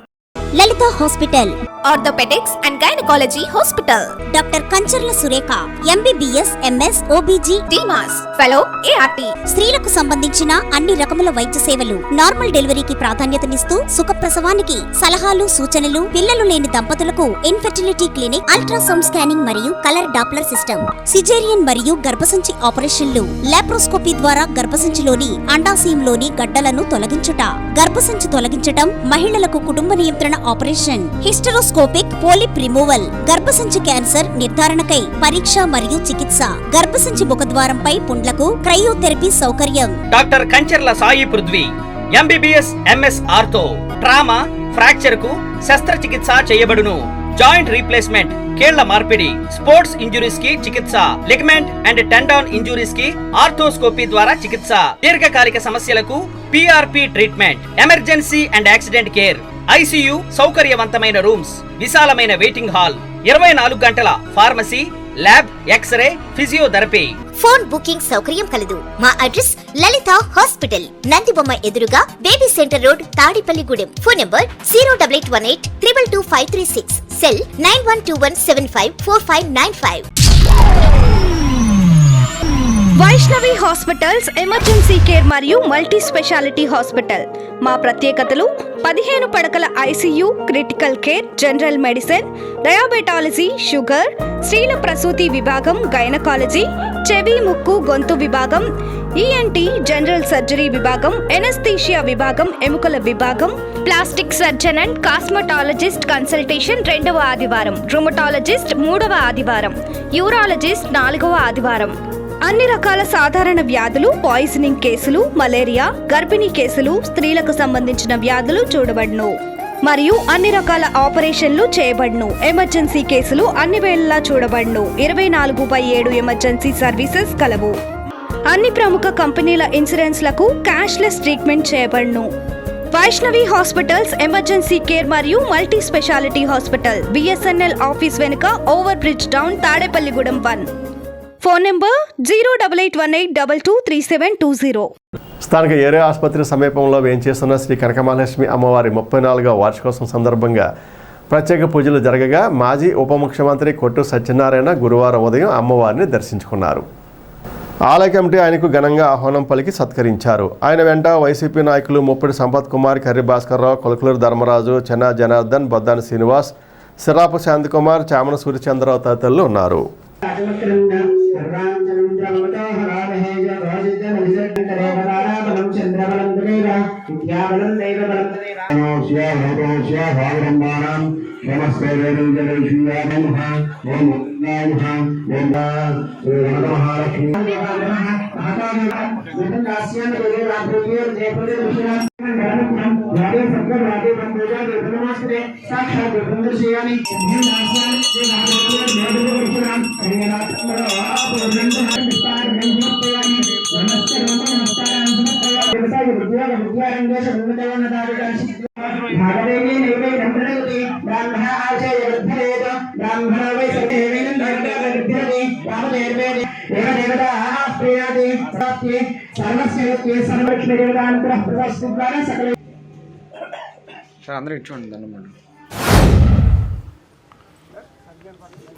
Lalitha hospital, orthopaedics and gynaecology hospital. Doctor Kancharla Surekha, MBBS, MS, OBG, డిమాస్, ఫెలో, ఏఆర్టీ. స్త్రీలకు సంబంధించిన అన్ని రకముల వైద్య సేవలు, నార్మల్ డెలివరీకి ప్రాధాన్యతనిస్తూ సుఖప్రసవానికి సలహాలు, సూచనలు, పిల్లలు లేని దంపతులకు ఇన్ఫెర్టిలిటీ క్లినిక్, అల్ట్రాసౌండ్ స్కానింగ్ మరియు కలర్ డాప్లర్ సిస్టమ్, సిజేరియన్ మరియు గర్భసంచి ఆపరేషన్లు, లాప్రోస్కోపీ ద్వారా గర్భసంచిలోని అండాశయంలోని గడ్డలను తొలగించుట, గర్భసంచి తొలగించటం, మహిళలకు కుటుంబ నియంత్రణ ఆపరేషన్, హిస్టరోస్కోపిక్ పోలిప్ రిమూవల్, గర్భసంచి క్యాన్సర్ నిర్ధారణకై పరీక్ష మరియు చికిత్స, గర్భసంచి ముఖద్వారంపై పుండ్లకు క్రయోథెరపీ సౌకర్యం. Doctor Kancharla Sai Prithvi, MBBS, MS ortho, trauma, fracture కు శస్త్రచికిత్స చేయబడును. జాయింట్ రీప్లేస్మెంట్, కీళ్ల మార్పిడి, స్పోర్ట్స్ ఇంజురీస్ కి చికిత్స, లిగమెంట్ అండ్ టెండాన్ ఇంజురీస్ కి ఆర్థోస్కోపీ ద్వారా చికిత్స, దీర్ఘకాలిక సమస్యలకు PRP treatment, emergency and accident care, ICU సౌకర్యవంతమైన రూమ్స్, విశాలమైన వెయిటింగ్ హాల్, 24 గంటల pharmacy, lab, X ray, physiotherapy. Phone booking సౌకర్యం కలదు. మా అడ్రస్ లలిత హాస్పిటల్, నందిబొమ్మ ఎదురుగా, baby centre road, Tadepalligudem. Phone number 08818222536. Cell 9121754595. Vaishnavi hospitals emergency care మరియు మల్టీ స్పెషాలిటీ హాస్పిటల్. మా ప్రత్యేకతలు: 15 పడకల ICU, critical care, general medicine, diabetology, sugar, స్త్రీల ప్రసూతి విభాగం, గైనకాలజీ, చెవి, ముక్కు, గొంతు విభాగం, ఈఎన్టీ, జనరల్ సర్జరీ విభాగం, ఎనస్థీషియా విభాగం, ఎముకల విభాగం, plastic surgeon and cosmetologist consultation 2వ ఆదివారం, రుమటాలజిస్ట్ 3వ ఆదివారం, యూరాలజిస్ట్ 4వ ఆదివారం. అన్ని రకాల సాధారణ వ్యాధులు, పాయిజనింగ్ కేసులు, మలేరియా, గర్భిణీ కేసులు, స్త్రీలకు సంబంధించిన వ్యాధులు చూడబడును మరియు అన్ని రకాల ఆపరేషన్లు చేయబడును. ఎమర్జెన్సీ కేసులు అన్ని వేళలా చూడబడును. 24/7 ఎమర్జెన్సీ సర్వీసెస్ కలవు. అన్ని ప్రముఖ కంపెనీల ఇన్సూరెన్స్లకు క్యాష్లెస్ ట్రీట్మెంట్ చేయబడును. వైష్ణవి హాస్పిటల్స్ ఎమర్జెన్సీ కేర్ మరియు multi speciality hospital, BSNL office వెనుక, over bridge down, Tadepalligudem 1. Phone number 08818223720. స్థానిక ఏరియా ఆసుపత్రి సమీపంలో వేంచేస్తున్న శ్రీ కనకమహాలక్ష్మి అమ్మవారి 34వ వార్షికోత్సవం సందర్భంగా ప్రత్యేక పూజలు జరగగా మాజీ ఉప ముఖ్యమంత్రి కొట్టు సత్యనారాయణ గురువారం ఉదయం అమ్మవారిని దర్శించుకున్నారు. ఆలయ కమిటీ ఆయనకు ఘనంగా ఆహ్వానం పలికి సత్కరించారు. ఆయన వెంట వైసీపీ నాయకులు ముప్పిడి సంపత్ కుమార్, కర్రి భాస్కర్రావు, కొలకలూరు ధర్మరాజు, చెన్నా జనార్దన్, బొద్దాని శ్రీనివాస్, సిరాపు శాంతికుమార్, చామన సూర్యచంద్రరావు తదితరులు ఉన్నారు.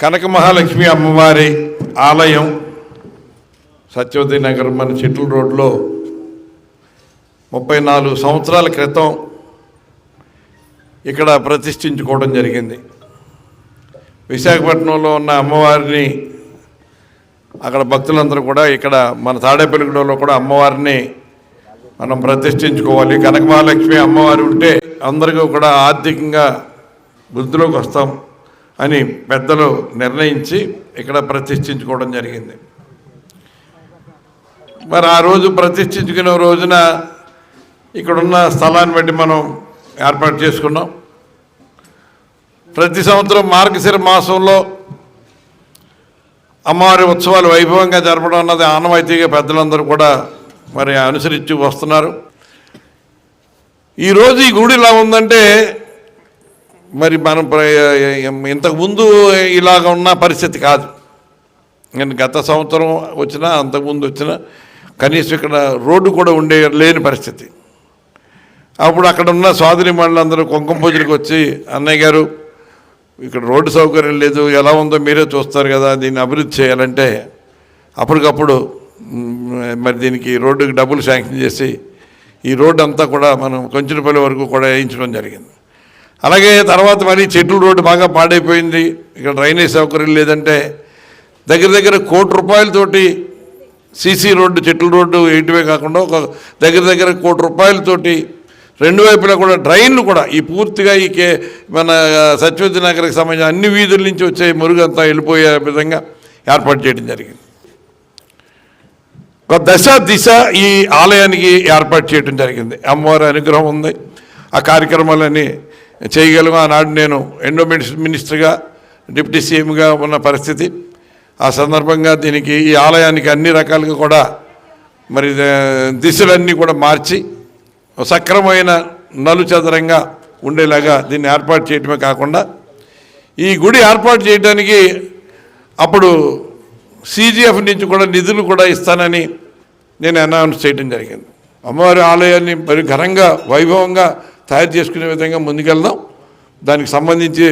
కనక మహాలక్ష్మి అమ్మవారి ఆలయం సత్యవతి నగర్ మన చిట్ల రోడ్లో 34 సంవత్సరాల క్రితం ఇక్కడ ప్రతిష్ఠించుకోవడం జరిగింది. విశాఖపట్నంలో ఉన్న అమ్మవారిని అక్కడ భక్తులందరూ కూడా ఇక్కడ మన తాడేపల్లిగూడెంలో కూడా అమ్మవారిని మనం ప్రతిష్ఠించుకోవాలి. కనక మహాలక్ష్మి అమ్మవారు ఉంటే అందరికీ కూడా ఆర్థికంగా వృద్ధిలోకి వస్తాం అని పెద్దలు నిర్ణయించి ఇక్కడ ప్రతిష్ఠించుకోవడం జరిగింది. మరి ఆ రోజు ప్రతిష్ఠించుకునే రోజున ఇక్కడున్న స్థలాన్ని బట్టి మనం ఏర్పాటు చేసుకున్నాం. ప్రతి సంవత్సరం మార్గశిర మాసంలో అమ్మవారి ఉత్సవాలు వైభవంగా జరపడం అన్నది ఆనవాయితీగా పెద్దలందరూ కూడా మరి అనుసరించి వస్తున్నారు. ఈరోజు ఈ గుడి ఇలా ఉందంటే మరి మనం ఇంతకుముందు ఇలాగ ఉన్న పరిస్థితి కాదు. నేను గత సంవత్సరం వచ్చినా అంతకుముందు వచ్చినా కనీసం ఇక్కడ రోడ్డు కూడా లేని పరిస్థితి. అప్పుడు అక్కడ ఉన్న సోదరి మండలందరూ కుంకుమ పూజలకు వచ్చి అన్నయ్య గారు ఇక్కడ రోడ్డు సౌకర్యం లేదు, ఎలా ఉందో మీరే చూస్తారు కదా, దీన్ని అభివృద్ధి చేయాలంటే అప్పటికప్పుడు మరి దీనికి రోడ్డుకి డబ్బులు శాంక్షన్ చేసి ఈ రోడ్డు అంతా కూడా మనం కొంచెంపల్లి వరకు కూడా వేయించడం జరిగింది. అలాగే తర్వాత మరి చెట్ల రోడ్డు బాగా పాడైపోయింది, ఇక్కడ డ్రైనేజ్ సౌకర్యం లేదంటే దగ్గర దగ్గర 1 కోటి రూపాయలతోటి సీసీ రోడ్డు చెట్ల రోడ్డు వేయటమే కాకుండా ఒక దగ్గర 1 కోటి రూపాయలతోటి 2 వైపులా కూడా డ్రైన్లు కూడా ఈ పూర్తిగా మన సత్యవతి నగర్కి సంబంధించిన అన్ని వీధుల నుంచి వచ్చే మురుగంతా వెళ్ళిపోయే విధంగా ఏర్పాటు చేయడం జరిగింది. ఒక దిశ ఈ ఆలయానికి ఏర్పాటు చేయడం జరిగింది. అమ్మవారి అనుగ్రహం ఉంది, ఆ కార్యక్రమాలన్నీ చేయగలం. ఆనాడు నేను ఎండోమెంట్స్ మినిస్టర్గా డిప్యూటీ సీఎంగా ఉన్న పరిస్థితి. ఆ సందర్భంగా దీనికి ఈ ఆలయానికి అన్ని రకాలుగా కూడా మరి దిశలన్నీ కూడా మార్చి సక్రమైన నలుచదరంగా ఉండేలాగా దీన్ని ఏర్పాటు చేయడమే కాకుండా ఈ గుడి ఏర్పాటు చేయడానికి అప్పుడు CGF నుంచి కూడా నిధులు కూడా ఇస్తానని నేను అనౌన్స్ చేయడం జరిగింది. అమ్మవారి ఆలయాన్ని మరి ఘనంగా వైభవంగా తయారు చేసుకునే విధంగా ముందుకెళ్దాం. దానికి సంబంధించి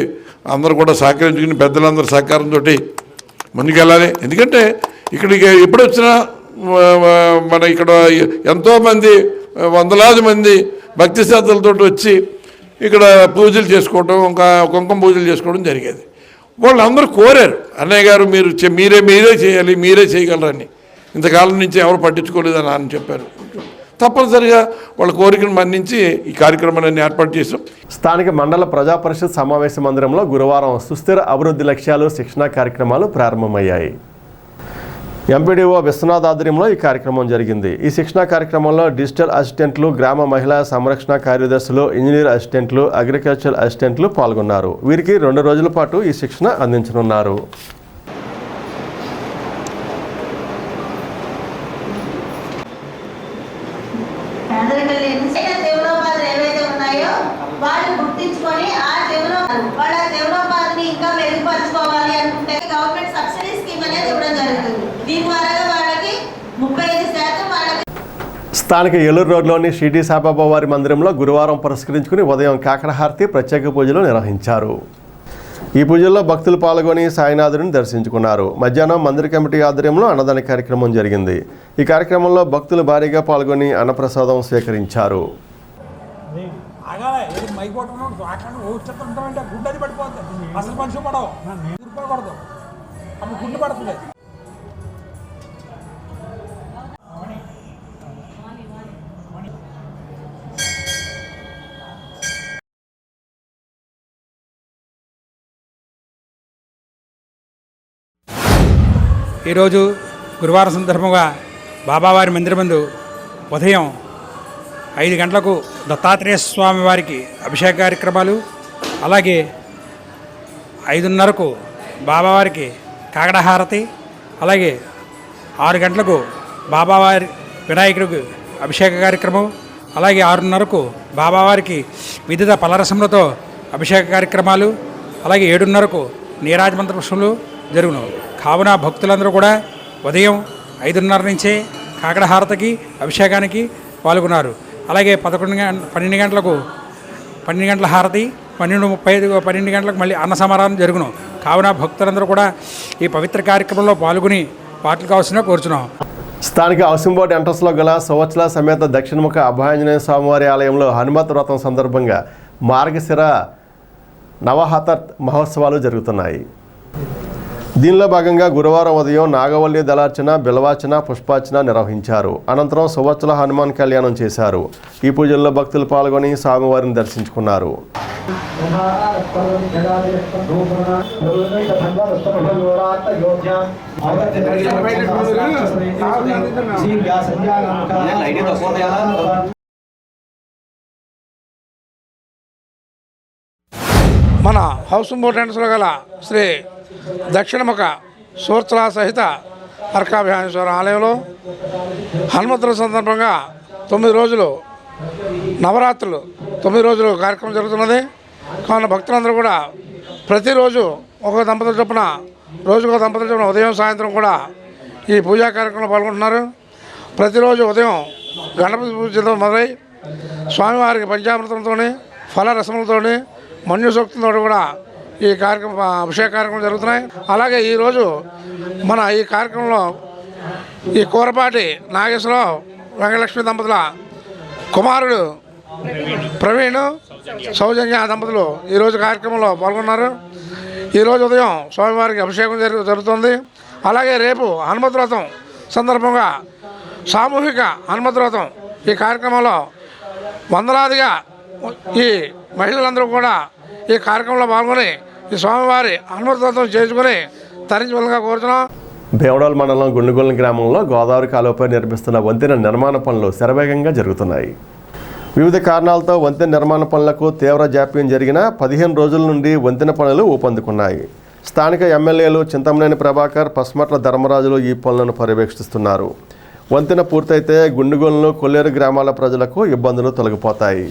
అందరూ కూడా సహకరించుకుని పెద్దలందరూ సహకారంతో ముందుకెళ్ళాలి. ఎందుకంటే ఇక్కడికి ఎప్పుడు వచ్చినా మన ఇక్కడ ఎంతోమంది వందలాది మంది భక్తి శ్రద్ధలతో వచ్చి ఇక్కడ పూజలు చేసుకోవడం, ఇంకా కుంకుమ పూజలు చేసుకోవడం జరిగేది. వాళ్ళందరూ కోరారు, అన్నయ్య గారు మీరే చేయాలి, మీరే చేయగలరని. ఇంతకాలం నుంచి ఎవరు పట్టించుకోలేదని అని చెప్పారు. తప్పనిసరిగా వాళ్ళ కోరికను మన్నించి ఈ కార్యక్రమాన్ని ఏర్పాటు చేశాం. స్థానిక మండల ప్రజా పరిషత్ సమావేశ మందిరంలో గురువారం సుస్థిర అభివృద్ధి లక్ష్యాలు శిక్షణా కార్యక్రమాలు ప్రారంభమయ్యాయి. ఎంపీడీఓ విశ్వనాథ్ ఆధ్వర్యంలో ఈ కార్యక్రమం జరిగింది. ఈ శిక్షణా కార్యక్రమంలో డిజిటల్ అసిస్టెంట్లు, గ్రామ మహిళా సంరక్షణ కార్యదర్శులు, ఇంజనీర్ అసిస్టెంట్లు, అగ్రికల్చర్ అసిస్టెంట్లు పాల్గొన్నారు. వీరికి 2 రోజుల పాటు ఈ శిక్షణ అందించనున్నారు. స్థానిక ఏలూరు రోడ్లోని షిరిడి సాయిబాబా వారి మందిరంలో గురువారం పురస్కరించుకుని ఉదయం కాకడహారతి ప్రత్యేక పూజలు నిర్వహించారు. ఈ పూజల్లో భక్తులు పాల్గొని సాయినాథుడిని దర్శించుకున్నారు. మధ్యాహ్నం మందిర కమిటీ ఆధ్వర్యంలో అన్నదాన కార్యక్రమం జరిగింది. ఈ కార్యక్రమంలో భక్తులు భారీగా పాల్గొని అన్నప్రసాదం స్వీకరించారు. ఈరోజు గురువారం సందర్భంగా బాబావారి మందిరం ముందు ఉదయం 5 గంటలకు దత్తాత్రేయ స్వామి వారికి అభిషేక కార్యక్రమాలు, అలాగే 5:30కు బాబావారికి కాకడహారతి, అలాగే 6 గంటలకు బాబావారి వినాయకుడికి అభిషేక కార్యక్రమం, అలాగే 6:30కు బాబావారికి వివిధ పలరసములతో అభిషేక కార్యక్రమాలు, అలాగే 7:30కు నీరాజమంత్ర పుష్పములు జరుగును. కావున భక్తులందరూ కూడా ఉదయం 5:30 నుంచే కాకడహారతికి అభిషేకానికి పాల్గొన్నారు. అలాగే 12 గంటలకు 12 గంటల హారతి, 12:35 12 గంటలకు మళ్ళీ అన్న సమారాధన జరుగును. కావున భక్తులందరూ కూడా ఈ పవిత్ర కార్యక్రమంలో పాల్గొని పాటలు కావాల్సిన కోరుచున్నాం. స్థానిక హౌసింగ్ బోర్డు ఎంట్రన్స్లో గల సువత్సల సమేత దక్షిణముఖ అభయాంజనేయ స్వామివారి ఆలయంలో హనుమత్ వ్రతం సందర్భంగా మార్గశిర నవహత మహోత్సవాలు జరుగుతున్నాయి. దీనిలో భాగంగా గురువారం ఉదయం నాగవల్లి దళార్చన, బిల్వార్చన, పుష్పార్చన నిర్వహించారు. అనంతరం సువత్సల హనుమాన్ కళ్యాణం చేశారు. ఈ పూజల్లో భక్తులు పాల్గొని స్వామివారిని దర్శించుకున్నారు. మన హౌసింగ్ బోర్డు ఎంట్రన్స్లో గల శ్రీ దక్షిణముఖ సూర్చల సహిత అర్కాభ్యాంజనేశ్వర ఆలయంలో హనుమంతుల సందర్భంగా 9 రోజులు నవరాత్రులు 9 రోజులు కార్యక్రమం జరుగుతున్నది. కావున భక్తులందరూ కూడా ప్రతిరోజు ఒక దంపతుల చొప్పున రోజుకో దంపతుల చొప్పున ఉదయం సాయంత్రం కూడా ఈ పూజా కార్యక్రమంలో పాల్గొంటున్నారు. ప్రతిరోజు ఉదయం గణపతి పూజతో మొదలై స్వామివారికి పంచామృతంతో, ఫలరసములతో, మన్యు సూక్తంతో కూడా ఈ కార్యక్రమం అభిషేక కార్యక్రమం జరుగుతున్నాయి. అలాగే ఈరోజు మన ఈ కార్యక్రమంలో ఈ కూరపాటి నాగేశ్వరరావు వెంకటలక్ష్మి దంపతుల కుమారుడు ప్రవీణ్, సౌజన్య దంపతులు ఈరోజు కార్యక్రమంలో పాల్గొన్నారు. ఈరోజు ఉదయం స్వామివారికి అభిషేకం జరుగుతుంది. అలాగే రేపు హనుమత్ వ్రతం సందర్భంగా సామూహిక హనుమత్ వ్రతం ఈ కార్యక్రమంలో వందలాదిగా ఈ మహిళలందరూ కూడా ఈ కార్యక్రమంలో పాల్గొని ఈ స్వామివారి హనుమత్ వ్రతం చేసుకుని తరించవలగా కోరుతున్నాం. భీమడోల్ మండలం గుండుగొల్ని గ్రామంలో గోదావరి కాలువపై నిర్మిస్తున్న వంతెన నిర్మాణ పనులు శరవేగంగా జరుగుతున్నాయి. వివిధ కారణాలతో వంతెన నిర్మాణ పనులకు తీవ్ర జాప్యం జరిగిన 15 రోజుల నుండి వంతెన పనులు ఊపందుకున్నాయి. స్థానిక ఎమ్మెల్యేలు చింతమనేని ప్రభాకర్, పస్మట్ల ధర్మరాజులు ఈ పనులను పర్యవేక్షిస్తున్నారు. వంతెన పూర్తయితే గుండుగొల్లు, కొల్లేరు గ్రామాల ప్రజలకు ఇబ్బందులు తొలగిపోతాయి.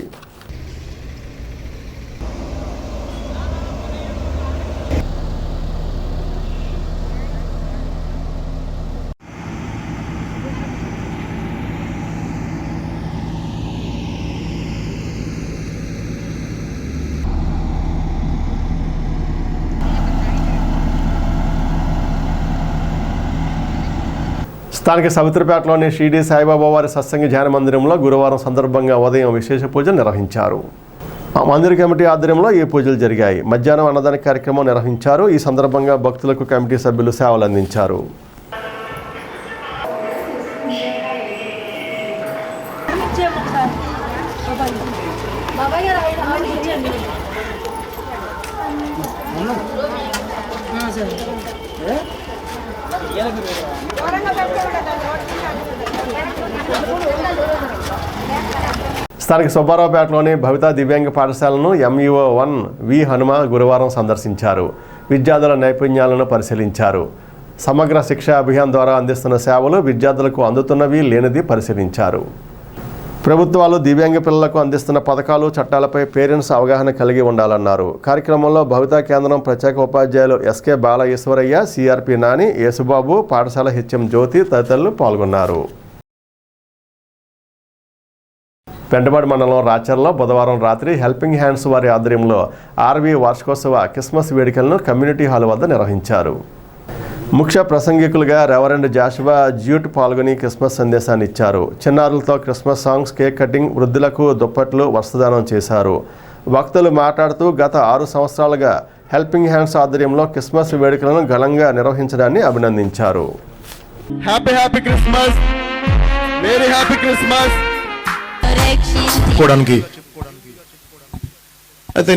స్థానిక సవిత్రపేటలోని షిరిడి సాయిబాబా వారి సత్సంగ ధ్యాన మందిరంలో గురువారం సందర్భంగా ఉదయం విశేష పూజలు నిర్వహించారు. మందిర కమిటీ ఆధ్వర్యంలో ఈ పూజలు జరిగాయి. మధ్యాహ్నం అన్నదాన కార్యక్రమం నిర్వహించారు. ఈ సందర్భంగా భక్తులకు కమిటీ సభ్యులు సేవలు అందించారు. స్థానిక సుబ్బారావుపేటలోని భవితా దివ్యాంగ పాఠశాలను ఎంఈఓ 1 వి హనుమ గురువారం సందర్శించారు. విద్యార్థుల నైపుణ్యాలను పరిశీలించారు. సమగ్ర శిక్షా అభియాన్ ద్వారా అందిస్తున్న సేవలు విద్యార్థులకు అందుతున్నవి లేనిది పరిశీలించారు. ప్రభుత్వాలు దివ్యాంగ పిల్లలకు అందిస్తున్న పథకాలు, చట్టాలపై పేరెంట్స్ అవగాహన కలిగి ఉండాలన్నారు. కార్యక్రమంలో భవితా కేంద్రం ప్రత్యేక ఉపాధ్యాయులు ఎస్కే బాల ఈశ్వరయ్య, సిఆర్పి నాని, యేసుబాబు, పాఠశాల హెచ్ఎం జ్యోతి తదితరులు పాల్గొన్నారు. పెంటపాడు మండలం రాచర్లో బుధవారం రాత్రి హెల్పింగ్ హ్యాండ్స్ వారి ఆధ్వర్యంలో ఆర్వీ వార్షికోత్సవ క్రిస్మస్ వేడుకలను కమ్యూనిటీ హాల్ వద్ద నిర్వహించారు. ముఖ్య ప్రసంగికులుగా రెవరెండ్ జాషువా జ్యూట్ పాల్గొని క్రిస్మస్ సందేశాన్ని ఇచ్చారు. చిన్నారులతో క్రిస్మస్ సాంగ్స్, కేక్ కటింగ్, వృద్ధులకు దుప్పట్లు, వస్త్రదానం చేశారు. వక్తలు మాట్లాడుతూ గత 6 సంవత్సరాలుగా హెల్పింగ్ హ్యాండ్స్ ఆధ్వర్యంలో క్రిస్మస్ వేడుకలను ఘనంగా నిర్వహించడాన్ని అభినందించారు. Happy Christmas, very happy Christmas. అయితే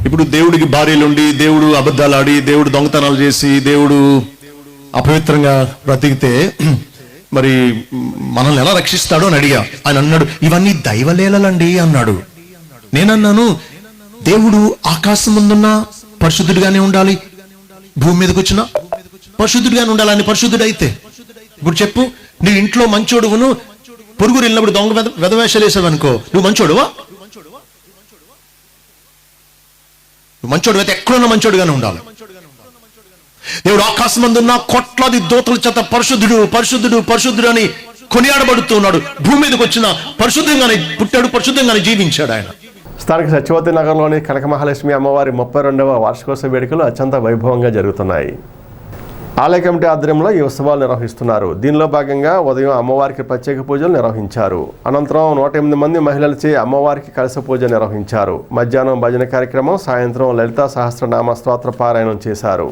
ఇప్పుడు దేవుడికి భార్యలుండి, దేవుడు అబద్ధాలు ఆడి, దేవుడు దొంగతనాలు చేసి, దేవుడు అపవిత్రంగా బ్రతికితే మరి మనల్ని ఎలా రక్షిస్తాడో అని అడిగా. ఆయన అన్నాడు, ఇవన్నీ దైవలీలలండి అన్నాడు. నేనన్నాను, దేవుడు ఆకాశం ముందున్న పరిశుద్ధుడిగానే ఉండాలి, భూమి మీదకి వచ్చినా పరిశుద్ధుడిగానే ఉండాలి. ఆయన పరిశుద్ధుడు అయితే ఇప్పుడు చెప్పు, నీ ఇంట్లో మంచోడువును, పొరుగురు వెళ్ళినప్పుడు దొంగ వెధవేషాలు వేసావనుకో, నువ్వు మంచోడువా? నువ్వు మంచోడు అయితే ఎక్కడున్నా మంచోడుగానే ఉండాలి. దేవుడు ఆకాశం ముందున్న కోట్లాది దూతల చేత పరిశుద్ధుడు పరిశుద్ధుడు పరిశుద్ధుడు అని కొనియాడబడుతున్నాడు. భూమి మీదకి వచ్చిన పరిశుద్ధంగానే పుట్టాడు, పరిశుద్ధంగానే జీవించాడు ఆయన. స్థానిక సత్యవతి నగర్లోని కనక మహాలక్ష్మి అమ్మవారి 32వ వార్షికోత్సవ వేడుకలు అత్యంత వైభవంగా జరుగుతున్నాయి. ఆలయ కమిటీ ఆధ్వర్యంలో ఈ ఉత్సవాలు నిర్వహిస్తున్నారు. దీనిలో భాగంగా ఉదయం అమ్మవారికి ప్రత్యేక పూజలు నిర్వహించారు. అనంతరం 108 మంది మహిళలచే అమ్మవారికి కలశ పూజ నిర్వహించారు. మధ్యాహ్నం భజన కార్యక్రమం, సాయంత్రం లలితా సహస్రనామ స్తోత్ర పారాయణం చేశారు.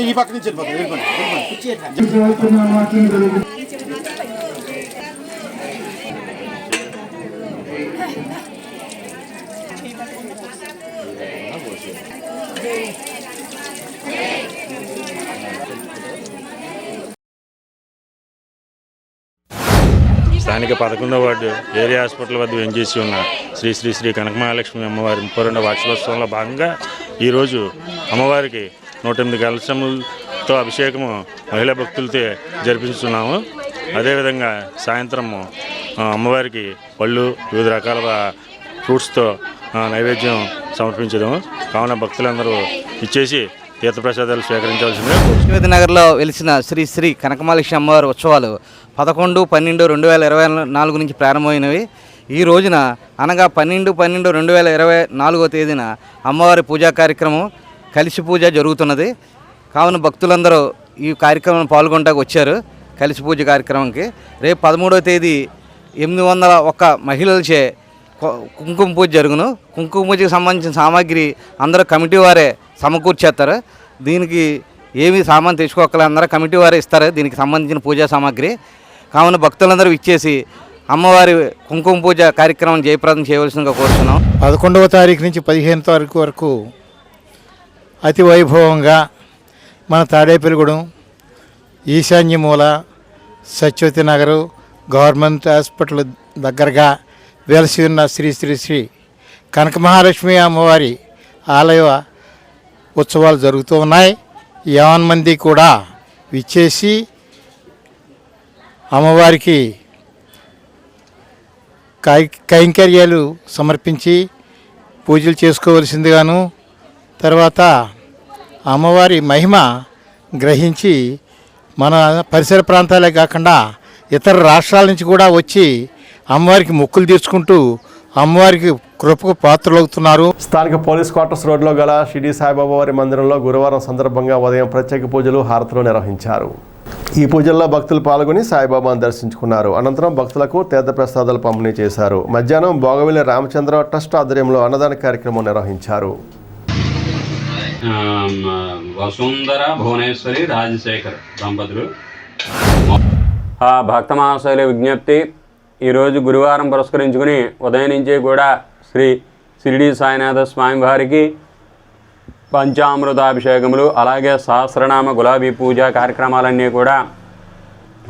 ఈ పక్క నుంచి స్థానిక 11వ వార్డు ఏరియా హాస్పిటల్ వద్ద వెంచేసి ఉన్న శ్రీ శ్రీ శ్రీ కనకమహాలక్ష్మి అమ్మవారి 32వ వార్షికోత్సవంలో భాగంగా ఈరోజు అమ్మవారికి 108 కలశములతో అభిషేకము మహిళా భక్తులతో జరిపిస్తున్నాము. అదేవిధంగా సాయంత్రము అమ్మవారికి పళ్ళు, వివిధ రకాల ఫ్రూట్స్తో నైవేద్యం సమర్పించడము. కావున భక్తులందరూ ఇచ్చేసి తీర్థప్రసాదాలు స్వీకరించవలసిందే. సత్యవతి నగర్లో వెలిసిన శ్రీ శ్రీ కనకమహాలక్ష్మి అమ్మవారి ఉత్సవాలు 11/12/2024 నుంచి ప్రారంభమైనవి. ఈ రోజున అనగా 12/12/2024 తేదీన అమ్మవారి పూజా కార్యక్రమం కలిసి పూజ జరుగుతున్నది. కావున భక్తులందరూ ఈ కార్యక్రమం పాల్గొనడానికి వచ్చారు. కలిసి పూజ కార్యక్రమంకి రేపు 13వ తేదీ 801 మహిళలచే కుంకుమ పూజ జరుగును. కుంకుమ పూజకి సంబంధించిన సామాగ్రి అందరూ కమిటీ వారే సమకూర్చేస్తారు. దీనికి ఏమి సామాన్ తెచ్చుకోకలే, అందరూ కమిటీ వారే ఇస్తారు దీనికి సంబంధించిన పూజా సామాగ్రి. కావున భక్తులందరూ ఇచ్చేసి అమ్మవారి కుంకుమ పూజ కార్యక్రమం జయప్రదం చేయవలసిందిగా కోరుతున్నాం. 11వ తారీఖు నుంచి 15వ తారీఖు వరకు అతి వైభవంగా మన తాడేపల్లిగూడెం ఈశాన్య మూల సత్యవతి నగరు గవర్నమెంట్ హాస్పిటల్ దగ్గరగా వెలసి ఉన్న శ్రీ శ్రీ శ్రీ కనకమహాలక్ష్మి అమ్మవారి ఆలయ ఉత్సవాలు జరుగుతూ ఉన్నాయి. 50 మంది కూడా విచ్చేసి అమ్మవారికి కైంకర్యాలు సమర్పించి పూజలు చేసుకోవలసిందిగాను, తర్వాత అమ్మవారి మహిమ గ్రహించి మన పరిసర ప్రాంతాలే కాకుండా ఇతర రాష్ట్రాల నుంచి కూడా వచ్చి అమ్మవారికి మొక్కులు తీర్చుకుంటూ అమ్మవారికి కృపకు పాత్రలవుతున్నారు. స్థానిక పోలీస్ క్వార్టర్స్ రోడ్లో గల షిరిడి సాయిబాబా వారి మందిరంలో గురువారం సందర్భంగా ఉదయం ప్రత్యేక పూజలు, హారతులు నిర్వహించారు. ఈ పూజల్లో భక్తులు పాల్గొని సాయిబాబాను దర్శించుకున్నారు. అనంతరం భక్తులకు తీర్థప్రసాదాలు పంపిణీ చేశారు. మధ్యాహ్నం భోగవెల్లి రామచంద్ర ట్రస్ట్ ఆధ్వర్యంలో అన్నదాన కార్యక్రమం నిర్వహించారు. వసుంధర భువనేశ్వరి రాజశేఖర్ దంపతులు. భక్త మహాశైల విజ్ఞప్తి, ఈరోజు గురువారం పురస్కరించుకుని ఉదయం నుంచి కూడా శ్రీ షిరిడి సాయినాథ స్వామి వారికి పంచామృతాభిషేకములు, అలాగే సహస్రనామ గులాబీ పూజా కార్యక్రమాలన్నీ కూడా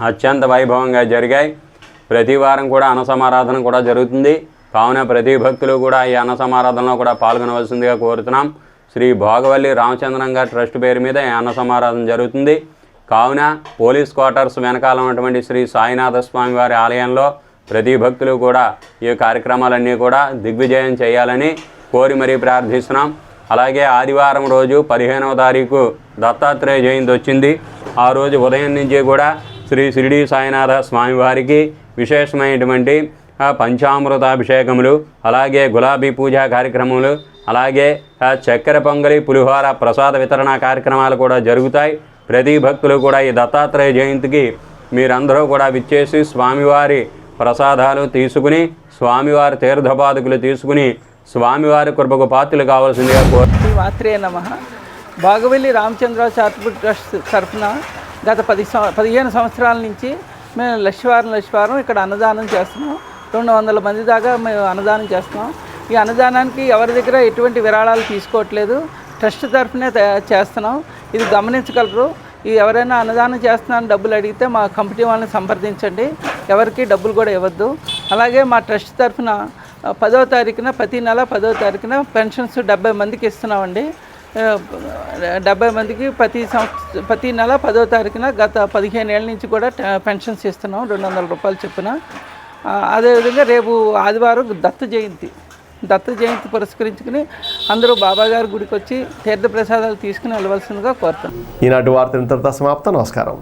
అత్యంత వైభవంగా జరిగాయి. ప్రతి వారం కూడా అన్నసమారాధన కూడా జరుగుతుంది. కావున ప్రతి భక్తులు కూడా ఈ అన్నసమారాధనలో కూడా పాల్గొనవలసిందిగా కోరుతున్నాం. శ్రీ భోగవల్లి రామచంద్రం గారి ట్రస్ట్ పేరు మీద ఈ అన్నసమారాధన జరుగుతుంది. కావున పోలీస్ క్వార్టర్స్ వెనకాల ఉన్నటువంటి శ్రీ సాయినాథ స్వామి వారి ఆలయంలో ప్రతి భక్తులు కూడా ఈ కార్యక్రమాలన్నీ కూడా దిగ్విజయం చేయాలని కోరి మరీ ప్రార్థిస్తున్నాం. అలాగే ఆదివారం రోజు 15వ తారీఖు దత్తాత్రేయ జయంతి వచ్చింది. ఆ రోజు ఉదయం నుంచి కూడా శ్రీ షిరిడి సాయినాథ స్వామివారికి విశేషమైనటువంటి పంచామృతాభిషేకములు, అలాగే గులాబీ పూజా కార్యక్రమములు, అలాగే చక్కెర పొంగలి, పులిహోర ప్రసాద వితరణ కార్యక్రమాలు కూడా జరుగుతాయి. ప్రతి భక్తులు కూడా ఈ దత్తాత్రేయ జయంతికి మీరందరూ కూడా విచ్చేసి స్వామివారి ప్రసాదాలు తీసుకుని, స్వామివారి తీర్థపాదుకులు తీసుకుని స్వామివారి కృపకు పాత్రలు కావాల్సిందిగా శ్రీ మాత్రే నమః. బాగవెల్లి రామచంద్ర చారిటబుల్ ట్రస్ట్ తరఫున గత 15 సంవత్సరాల నుంచి మేము లక్షవారం ఇక్కడ అన్నదానం చేస్తున్నాం. 200 మంది దాకా మేము అన్నదానం చేస్తున్నాం. ఈ అన్నదానానికి ఎవరి దగ్గర ఎటువంటి విరాళాలు తీసుకోవట్లేదు, ట్రస్ట్ తరఫునే చేస్తున్నాం. ఇది గమనించగలరు. ఈ ఎవరైనా అన్నదానం చేస్తున్నారని డబ్బులు అడిగితే మా కంపెనీ వాళ్ళని సంప్రదించండి, ఎవరికి డబ్బులు కూడా ఇవ్వద్దు. అలాగే మా ట్రస్ట్ తరఫున 10వ తారీఖున ప్రతి నెల 10వ తారీఖున పెన్షన్స్ 70 మందికి ఇస్తున్నామండి. 70 మందికి ప్రతి నెల 10వ తారీఖున గత 15 ఏళ్ళ నుంచి కూడా పెన్షన్స్ ఇస్తున్నాం 200 రూపాయలు చొప్పున. అదేవిధంగా రేపు ఆదివారం దత్త జయంతి పురస్కరించుకుని అందరూ బాబాగారి గుడికి వచ్చి తీర్థప్రసాదాలు తీసుకుని వెళ్ళవలసిందిగా కోరుతాం. ఈనాటి వార్త ఇంతటితో సమాప్తం. నమస్కారం.